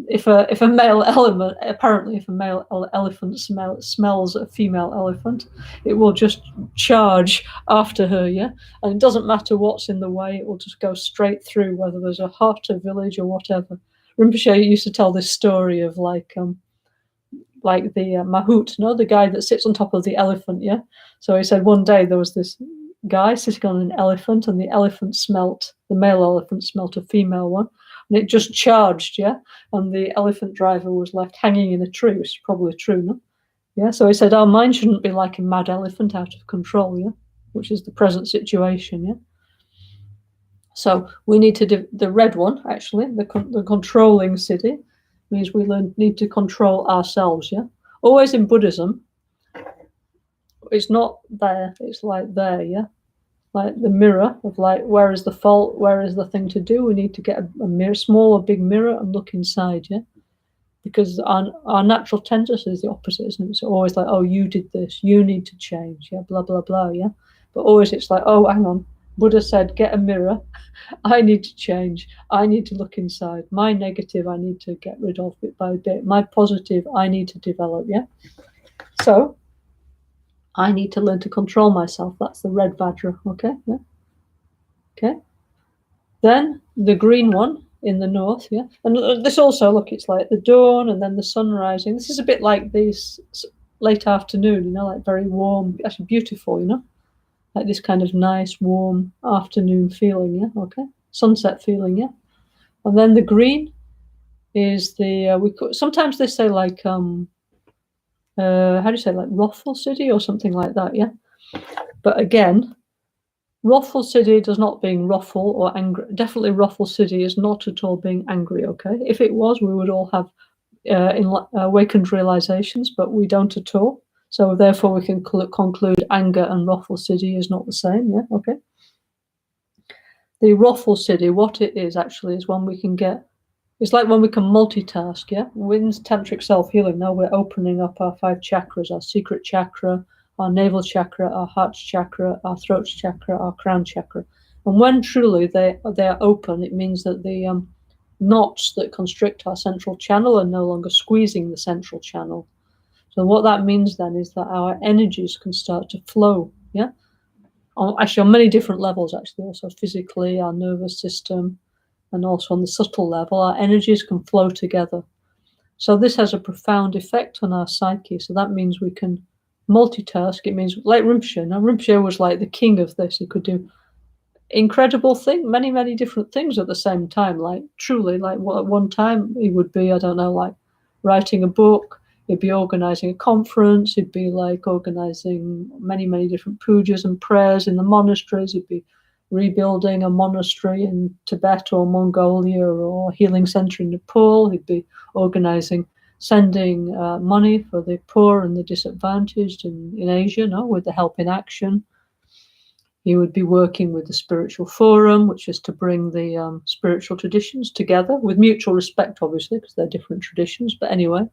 if a male elephant, apparently if a male elephant smells a female elephant, it will just charge after her, yeah? And it doesn't matter what's in the way, it will just go straight through, whether there's a hut, a village, or whatever. Rinpoche used to tell this story of like the mahout, no, the guy that sits on top of the elephant, yeah? So he said one day there was this guy sitting on an elephant, and the male elephant smelt a female one, and it just charged, yeah? And the elephant driver was left hanging in a tree, which is probably true, no? Yeah, so he said, our mind shouldn't be like a mad elephant out of control, yeah? Which is the present situation, yeah? So we need to the red one, actually, the controlling siddhi, means we need to control ourselves, yeah? Always in Buddhism, it's not there, it's like there, yeah? Like the mirror of like, where is the fault, where is the thing to do? We need to get a mirror, small or big mirror, and look inside, yeah? Because our natural tendency is the opposite, isn't it? It's always like, oh, you did this, you need to change, yeah, blah, blah, blah, yeah? But always it's like, oh, hang on, Buddha said, get a mirror, I need to change, I need to look inside. My negative, I need to get rid of bit by bit. My positive, I need to develop, yeah? So, I need to learn to control myself. That's the red Vajra, okay? Yeah. Okay. Then the green one in the north, yeah? And this also, look, it's like the dawn and then the sun rising. This is a bit like this late afternoon, you know, like very warm, actually beautiful, you know? Like this kind of nice, warm afternoon feeling, yeah? Okay. Sunset feeling, yeah? And then the green is sometimes they say like, how do you say, like Rothel City or something like that, yeah? But again, Rothel City does not being wrathful or angry. Definitely Rothel City is not at all being angry, okay? If it was, we would all have awakened realizations, but we don't at all. So therefore we can conclude anger and Rothel City is not the same, yeah? Okay. The Rothel City, what it is actually is when we can it's like when we can multitask, yeah? With Tantric Self-Healing, now we're opening up our 5 chakras, our secret chakra, our navel chakra, our heart chakra, our throat chakra, our crown chakra. And when truly they are open, it means that the knots that constrict our central channel are no longer squeezing the central channel. So what that means then is that our energies can start to flow, yeah? Actually, on many different levels, actually, also physically, our nervous system, and also on the subtle level, our energies can flow together. So this has a profound effect on our psyche. So that means we can multitask. It means, like Rinpoche. Now, Rinpoche was like the king of this. He could do incredible things, many, many different things at the same time. Like truly, like at one time he would be, I don't know, like writing a book. He'd be organizing a conference. He'd be like organizing many, many different pujas and prayers in the monasteries. He'd be rebuilding a monastery in Tibet or Mongolia or a healing center in Nepal. He'd be organizing, sending money for the poor and the disadvantaged in Asia, no, with the Help in Action. He would be working with the Spiritual Forum, which is to bring the spiritual traditions together with mutual respect, obviously, because they're different traditions. But anyway,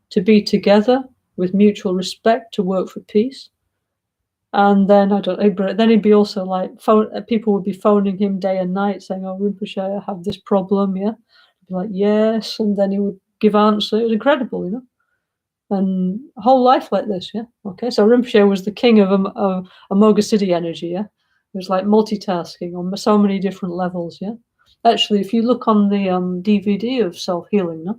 to be together with mutual respect, to work for peace. And then then he'd be also like people would be phoning him day and night saying, "Oh, Rinpoche, I have this problem." Yeah, he'd be like, "Yes," and then he would give answers. It was incredible, you know, and a whole life like this. Yeah, okay. So Rinpoche was the king of Amoga Siddhi energy. Yeah, it was like multitasking on so many different levels. Yeah, actually, if you look on the DVD of Self-Healing, no,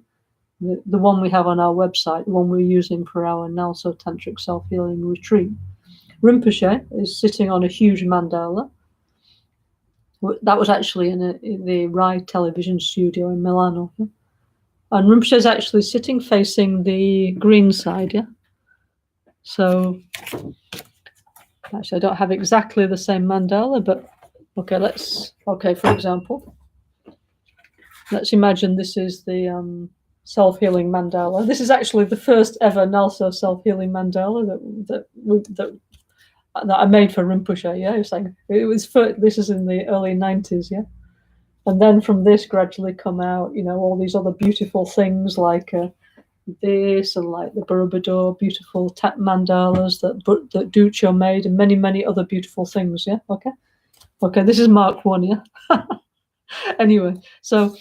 the one we have on our website, the one we're using for our NgalSo Tantric Self-Healing retreat. Rinpoche is sitting on a huge mandala. That was actually in the Rai television studio in Milano. Yeah? And Rinpoche is actually sitting facing the green side, yeah? So, actually, I don't have exactly the same mandala, but okay, for example, let's imagine this is the self-healing mandala. This is actually the first ever NgalSo self-healing mandala that I made for Rinpoche, yeah. This is in the early 90s, yeah. And then from this gradually come out, you know, all these other beautiful things like this and like the Borobudur beautiful mandalas that Duccio made and many, many other beautiful things, yeah. Okay, this is Mark 1, yeah. Anyway, so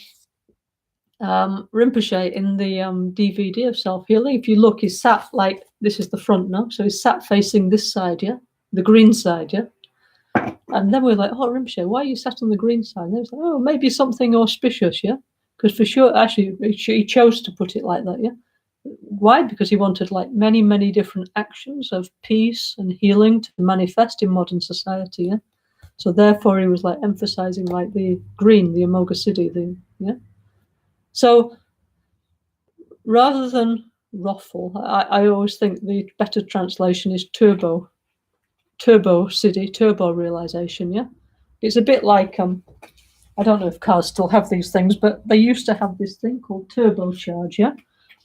Rinpoche in the DVD of Self-Healing, if you look, he's sat like, this is the front now, so he's sat facing this side, yeah, the green side, yeah. And then we're like, oh, Rinpoche, why are you sat on the green side? And they was like, oh, maybe something auspicious, yeah, because for sure, actually, he chose to put it like that, yeah. Why? Because he wanted like many different actions of peace and healing to manifest in modern society, yeah. So therefore, he was like emphasizing like the green, the Amoga Siddhi, yeah. So rather than ruffle, I always think the better translation is turbo Siddhi, turbo realization, yeah. It's a bit like I don't know if cars still have these things, but they used to have this thing called turbocharge, yeah,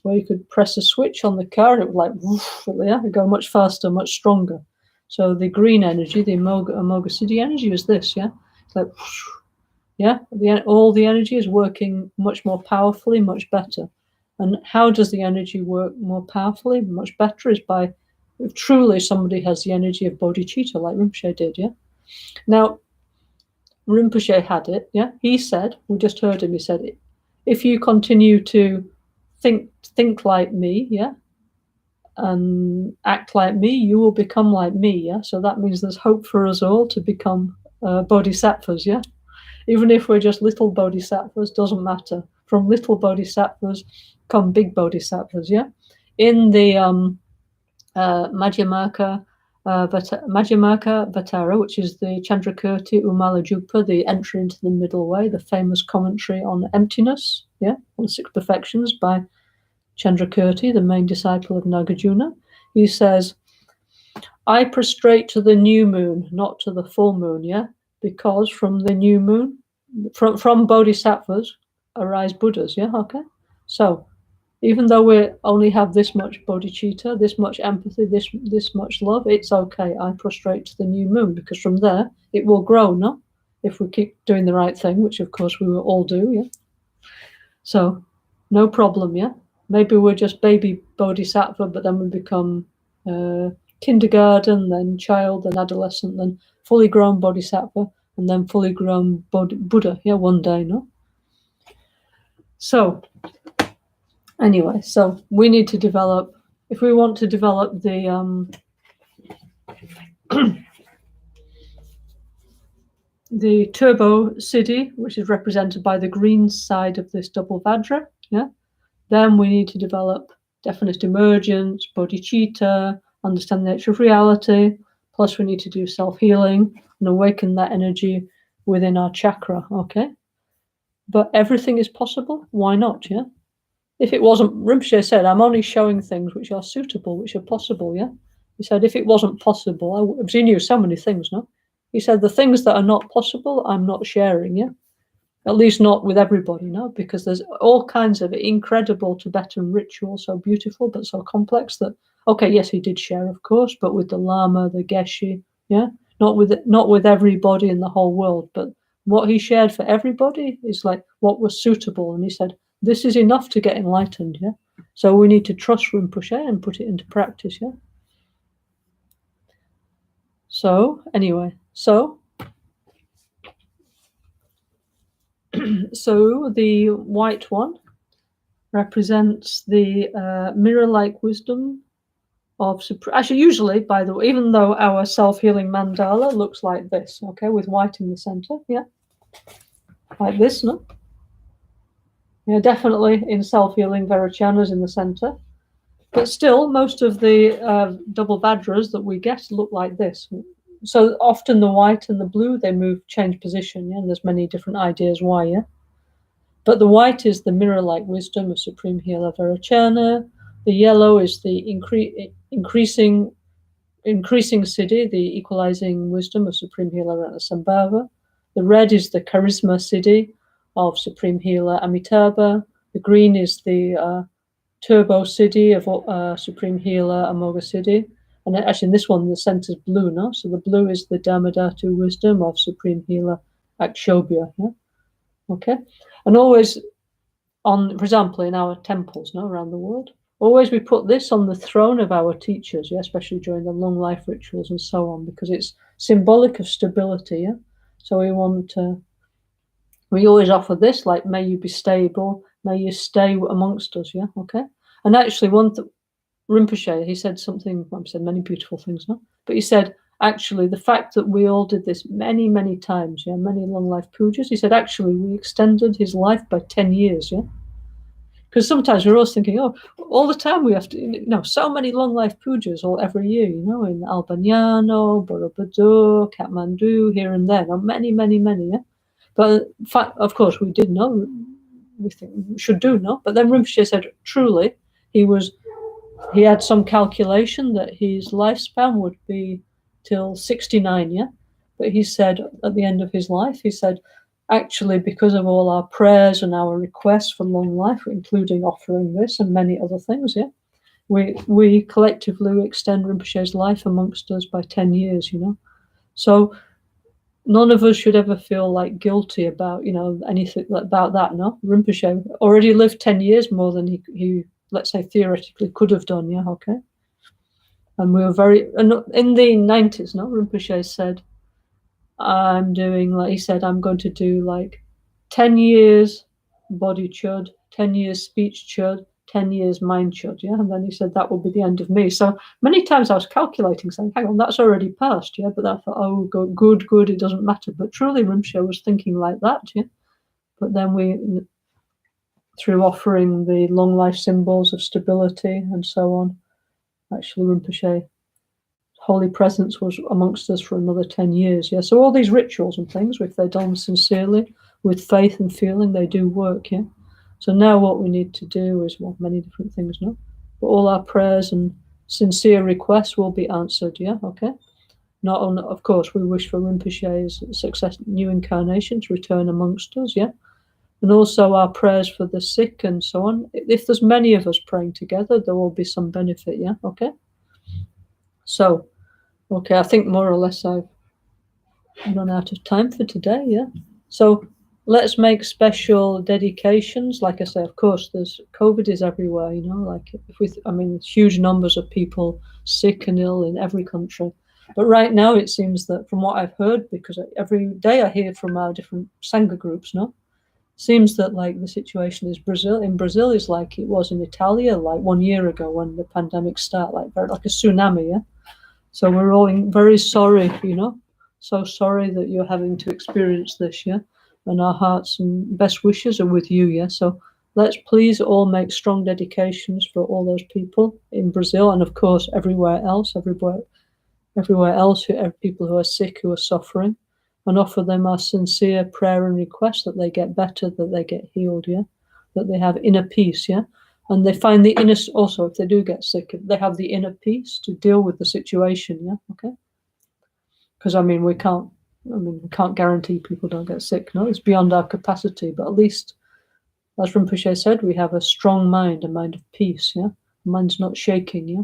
where you could press a switch on the car and it would like, woof, yeah, it'd go much faster, much stronger. So the green energy, the Amoga Siddhi energy is this, yeah. It's like, whoosh, yeah, all the energy is working much more powerfully, much better. And how does the energy work more powerfully, much better, is by, if truly somebody has the energy of bodhicitta, like Rinpoche did, yeah. Now, Rinpoche had it, yeah. He said, we just heard him, he said, if you continue to think like me, yeah, and act like me, you will become like me, yeah. So that means there's hope for us all to become bodhisattvas, yeah. Even if we're just little bodhisattvas, doesn't matter. From little bodhisattvas come big bodhisattvas, yeah. In the Madhyamaka Vatara, which is the Chandrakirti Umalajuppa, the entry into the middle way, the famous commentary on emptiness, yeah, on the six perfections by Chandrakirti, the main disciple of Nagarjuna. He says, I prostrate to the new moon, not to the full moon, yeah, because from the new moon, from bodhisattvas arise Buddhas, yeah, okay. So even though we only have this much bodhicitta, this much empathy, this much love, it's okay. I prostrate to the new moon, because from there it will grow, no? If we keep doing the right thing, which of course we will all do, yeah. So no problem, yeah. Maybe we're just baby bodhisattva, but then we become kindergarten, then child, then adolescent, then fully grown bodhisattva, and then fully grown Buddha, yeah, one day, no? So anyway, so we need to develop, if we want to develop the the turbo siddhi, which is represented by the green side of this double vajra, yeah, then we need to develop definite emergence, bodhicitta, understand the nature of reality, plus we need to do self-healing and awaken that energy within our chakra, okay? But everything is possible, why not, yeah? If it wasn't, Rinpoche said, I'm only showing things which are suitable, which are possible, yeah? He said, if it wasn't possible, because he knew so many things, no? He said, the things that are not possible, I'm not sharing, yeah? At least not with everybody, no? Because there's all kinds of incredible Tibetan rituals, so beautiful, but so complex that, okay, yes, he did share, of course, but with the Lama, the Geshe, yeah? Not with everybody in the whole world, but what he shared for everybody is like what was suitable. And he said, this is enough to get enlightened, yeah? So we need to trust Rinpoche and put it into practice, yeah? So, anyway, so the white one represents the mirror-like wisdom of, actually usually, by the way, even though our self-healing mandala looks like this, okay, with white in the center, yeah? Like this, no? Yeah, definitely in self-healing, Vairocana's in the center. But still, most of the double vajras that we get look like this. So often the white and the blue, they change position, yeah? And there's many different ideas why, yeah? But the white is the mirror-like wisdom of Supreme Healer Vairocana. The yellow is the increasing siddhi, the equalizing wisdom of Supreme Healer Ranasambhava. The red is the charisma siddhi of Supreme Healer Amitabha. The green is the turbo siddhi of Supreme Healer Amoga Siddhi. And actually in this one, the center is blue, no? So the blue is the Dhammadhatu wisdom of Supreme Healer Akshobhya, yeah? Okay? And always for example, in our temples, no, around the world, always we put this on the throne of our teachers, yeah, especially during the long life rituals and so on, because it's symbolic of stability, yeah? So we always offer this, like, may you be stable, May you stay amongst us, yeah, okay? And actually, Rinpoche, he said something, well, he said many beautiful things, no? But he said, actually, the fact that we all did this many, many times, yeah, many long life pujas, he said, actually, we extended his life by 10 years, yeah? Because sometimes we're always thinking, oh, all the time we have to, so many long life pujas all every year, in Albaniano, Borobudur, Kathmandu, here and there, many, many, many, yeah? But in fact, of course, we did know, we think we should do, no? But then Rinpoche said, truly, he had some calculation that his lifespan would be till 69, yeah? But he said at the end of his life, he said, actually, because of all our prayers and our requests for long life, including offering this and many other things, yeah, we collectively extend Rinpoche's life amongst us by 10 years, So none of us should ever feel like guilty about, anything about that, no? Rinpoche already lived 10 years more than he let's say, theoretically could have done, yeah, okay? And we were in the 90s, no? Rinpoche said, I'm going to do 10 years body chud, 10 years speech chud, 10 years mind chud, yeah? And then he said that will be the end of me. So many times I was calculating, saying, hang on, that's already passed, yeah? But I thought, oh, good, it doesn't matter. But truly, Rinpoche was thinking like that, yeah? But then through offering the long life symbols of stability and so on, actually Rinpoche, holy presence was amongst us for another 10 years. Yeah, so all these rituals and things, if they're done sincerely, with faith and feeling, they do work, yeah? So now what we need to do is, many different things, no? But all our prayers and sincere requests will be answered, yeah, okay? Not only, of course, we wish for Rinpoche's success, new incarnation to return amongst us, yeah? And also our prayers for the sick and so on. If there's many of us praying together, there will be some benefit, yeah? Okay? So, I think more or less I've run out of time for today, yeah? So let's make special dedications. Like I say, of course, COVID is everywhere, huge numbers of people sick and ill in every country. But right now it seems that from what I've heard, because every day I hear from our different Sangha groups, no? Seems that the situation in Brazil is like it was in Italia 1 year ago when the pandemic started, like a tsunami, yeah? So we're all very sorry, so sorry that you're having to experience this, yeah? And our hearts and best wishes are with you, yeah? So let's please all make strong dedications for all those people in Brazil and of course everywhere else, people who are sick, who are suffering, and offer them our sincere prayer and request that they get better, that they get healed, yeah? That they have inner peace, yeah? And they find the inner, also if they do get sick, they have the inner peace to deal with the situation, yeah? Okay? Because we can't guarantee people don't get sick, no? It's beyond our capacity, but at least, as Rinpoche said, we have a strong mind, a mind of peace, yeah? The mind's not shaking, yeah?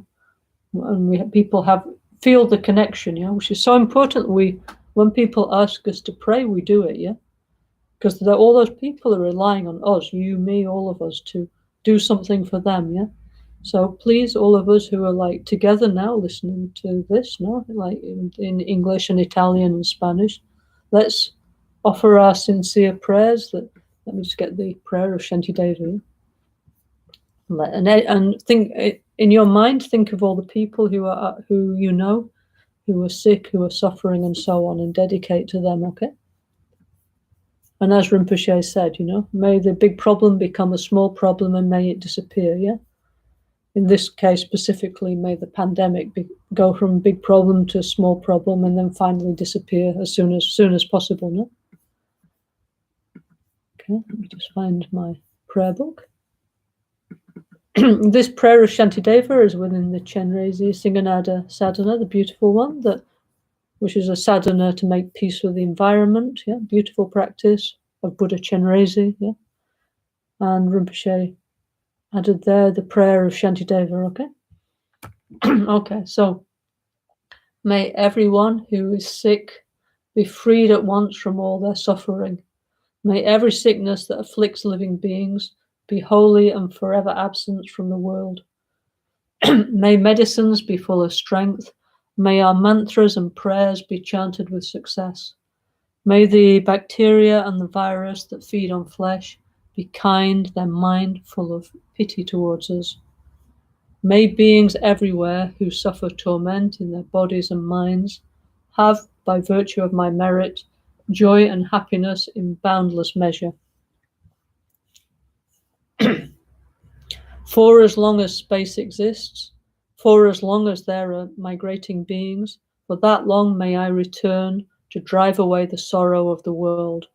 And people feel the connection, yeah? Which is so important. When people ask us to pray, we do it, yeah? Because all those people are relying on us, you, me, all of us, to do something for them, yeah? So please, all of us who are together now listening to this, no? In English and Italian and Spanish, let's offer our sincere prayers. Let me just get the prayer of Shantideva. And think in your mind, think of all the people who are sick, who are suffering and so on, and dedicate to them, okay? And as Rinpoche said, may the big problem become a small problem and may it disappear, yeah? In this case specifically, may the pandemic go from big problem to small problem and then finally disappear as soon as possible, no? Okay, let me just find my prayer book. This prayer of Shantideva is within the Chenrezig Singanada sadhana, the beautiful one, which is a sadhana to make peace with the environment, yeah, beautiful practice of Buddha Chenrezig, yeah. And Rinpoche added there the prayer of Shantideva, okay? Okay, so may everyone who is sick be freed at once from all their suffering. May every sickness that afflicts living beings be wholly and forever absent from the world. May medicines be full of strength. May our mantras and prayers be chanted with success. May the bacteria and the virus that feed on flesh be kind, their mind full of pity towards us. May beings everywhere who suffer torment in their bodies and minds have, by virtue of my merit, joy and happiness in boundless measure. For as long as space exists, for as long as there are migrating beings, for that long may I return to drive away the sorrow of the world.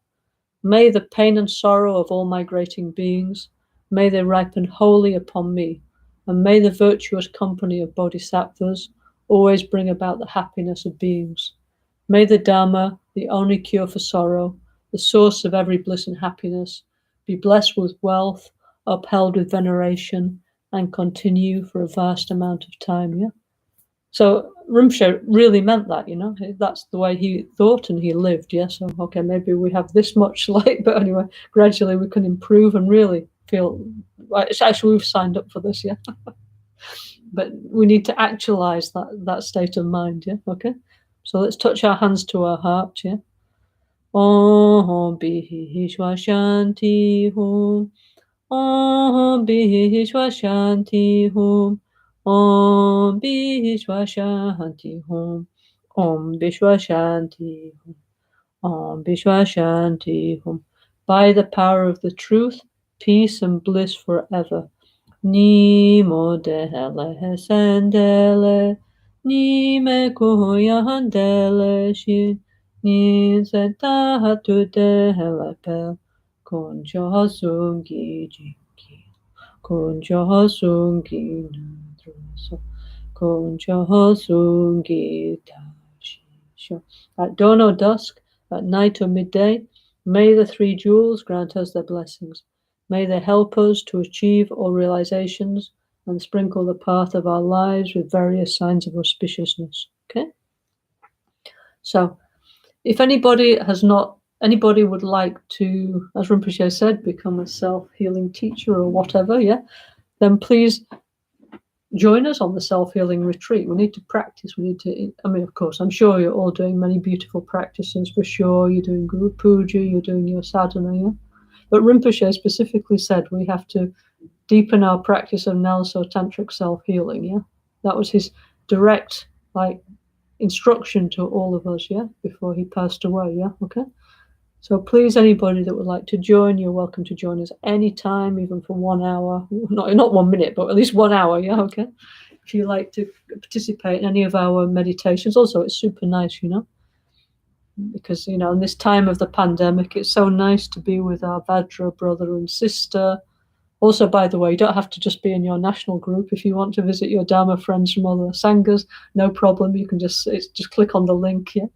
May the pain and sorrow of all migrating beings, may they ripen wholly upon me, and may the virtuous company of bodhisattvas always bring about the happiness of beings. May the Dharma, the only cure for sorrow, the source of every bliss and happiness, be blessed with wealth, upheld with veneration, and continue for a vast amount of time. Yeah. So Rinpoche really meant that, that's the way he thought and he lived. Yeah. So, okay, maybe we have this much light, but anyway, gradually we can improve and really feel, actually we've signed up for this. Yeah. But we need to actualize that state of mind. Yeah. Okay. So let's touch our hands to our heart. Yeah. Om Bhishwa Shanti Hum. Om Bhishwa Shanti Hum. Om Bhishwa Shanti Hum. Om Bhishwa Shanti Hum. Om Bhishwa Shanti Hum. By the power of the truth, peace and bliss forever. Ni modele sendele, ni me kuyahandele shin, ni zentahatu dele pel, konjo sungi jinki, konjo sungi nandroso, konjo sungi tashi. At dawn or dusk, at night or midday, may the three jewels grant us their blessings. May they help us to achieve all realizations and sprinkle the path of our lives with various signs of auspiciousness. Okay? So, if anybody would like to, as Rinpoche said, become a self-healing teacher or whatever, yeah, then please join us on the self-healing retreat. We need to practice. Of course, I'm sure you're all doing many beautiful practices for sure. You're doing Guru Puja, you're doing your sadhana, yeah? But Rinpoche specifically said we have to deepen our practice of NgalSo Tantric Self-Healing, yeah? That was his direct, instruction to all of us, yeah? Before he passed away, yeah? Okay? So please, anybody that would like to join, you're welcome to join us anytime, even for 1 hour. Not 1 minute, but at least 1 hour, yeah? Okay? If you like to participate in any of our meditations, also it's super nice, because, in this time of the pandemic, it's so nice to be with our Vajra brother and sister. Also, by the way, you don't have to just be in your national group. If you want to visit your Dharma friends from other Sanghas, no problem. You can just click on the link here.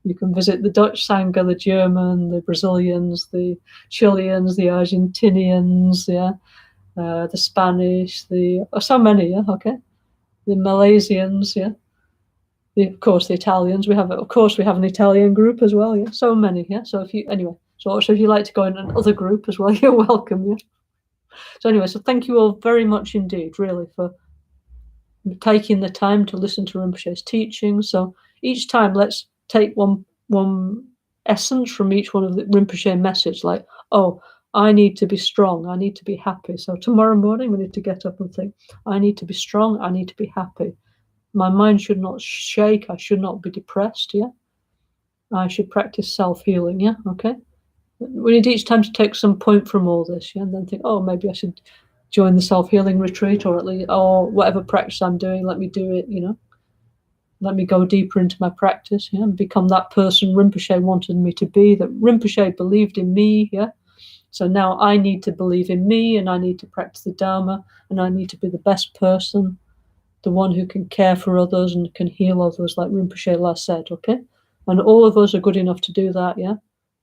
You can visit the Dutch Sangha, the German, the Brazilians, the Chileans, the Argentinians, the Spanish, so many, yeah, okay. The Malaysians, yeah. Of course, the Italians. We have an Italian group as well. Yeah, so many. Yeah. So if you like to go in another group as well, you're welcome. Yeah. So anyway, so thank you all very much indeed, really, for taking the time to listen to Rinpoche's teachings. So each time, let's take one essence from each one of the Rinpoche message, like, oh, I need to be strong. I need to be happy. So tomorrow morning, we need to get up and think, I need to be strong. I need to be happy. My mind should not shake. I should not be depressed, yeah? I should practice self-healing, yeah? Okay? We need each time to take some point from all this, yeah? And then think, oh, maybe I should join the self-healing retreat, or at least, whatever practice I'm doing, let me do it, Let me go deeper into my practice, yeah? And become that person Rinpoche wanted me to be, that Rinpoche believed in me, yeah? So now I need to believe in me, and I need to practice the Dharma, and I need to be the best person, the one who can care for others and can heal others, like Rinpoche last said, okay? And all of us are good enough to do that, yeah?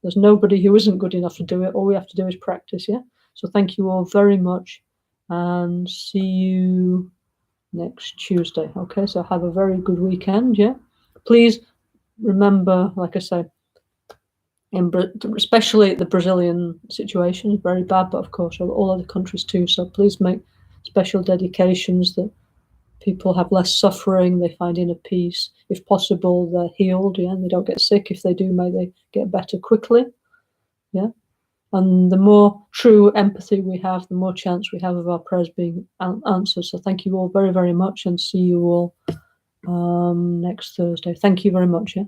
There's nobody who isn't good enough to do it. All we have to do is practice, yeah? So thank you all very much, and see you next Tuesday, okay? So have a very good weekend, yeah? Please remember, like I say, especially the Brazilian situation is very bad, but of course all other countries too. So please make special dedications that people have less suffering, they find inner peace. If possible, they're healed, yeah, and they don't get sick. If they do, may they get better quickly, yeah. And the more true empathy we have, the more chance we have of our prayers being answered. So thank you all very, very much, and see you all next Thursday. Thank you very much. Yeah.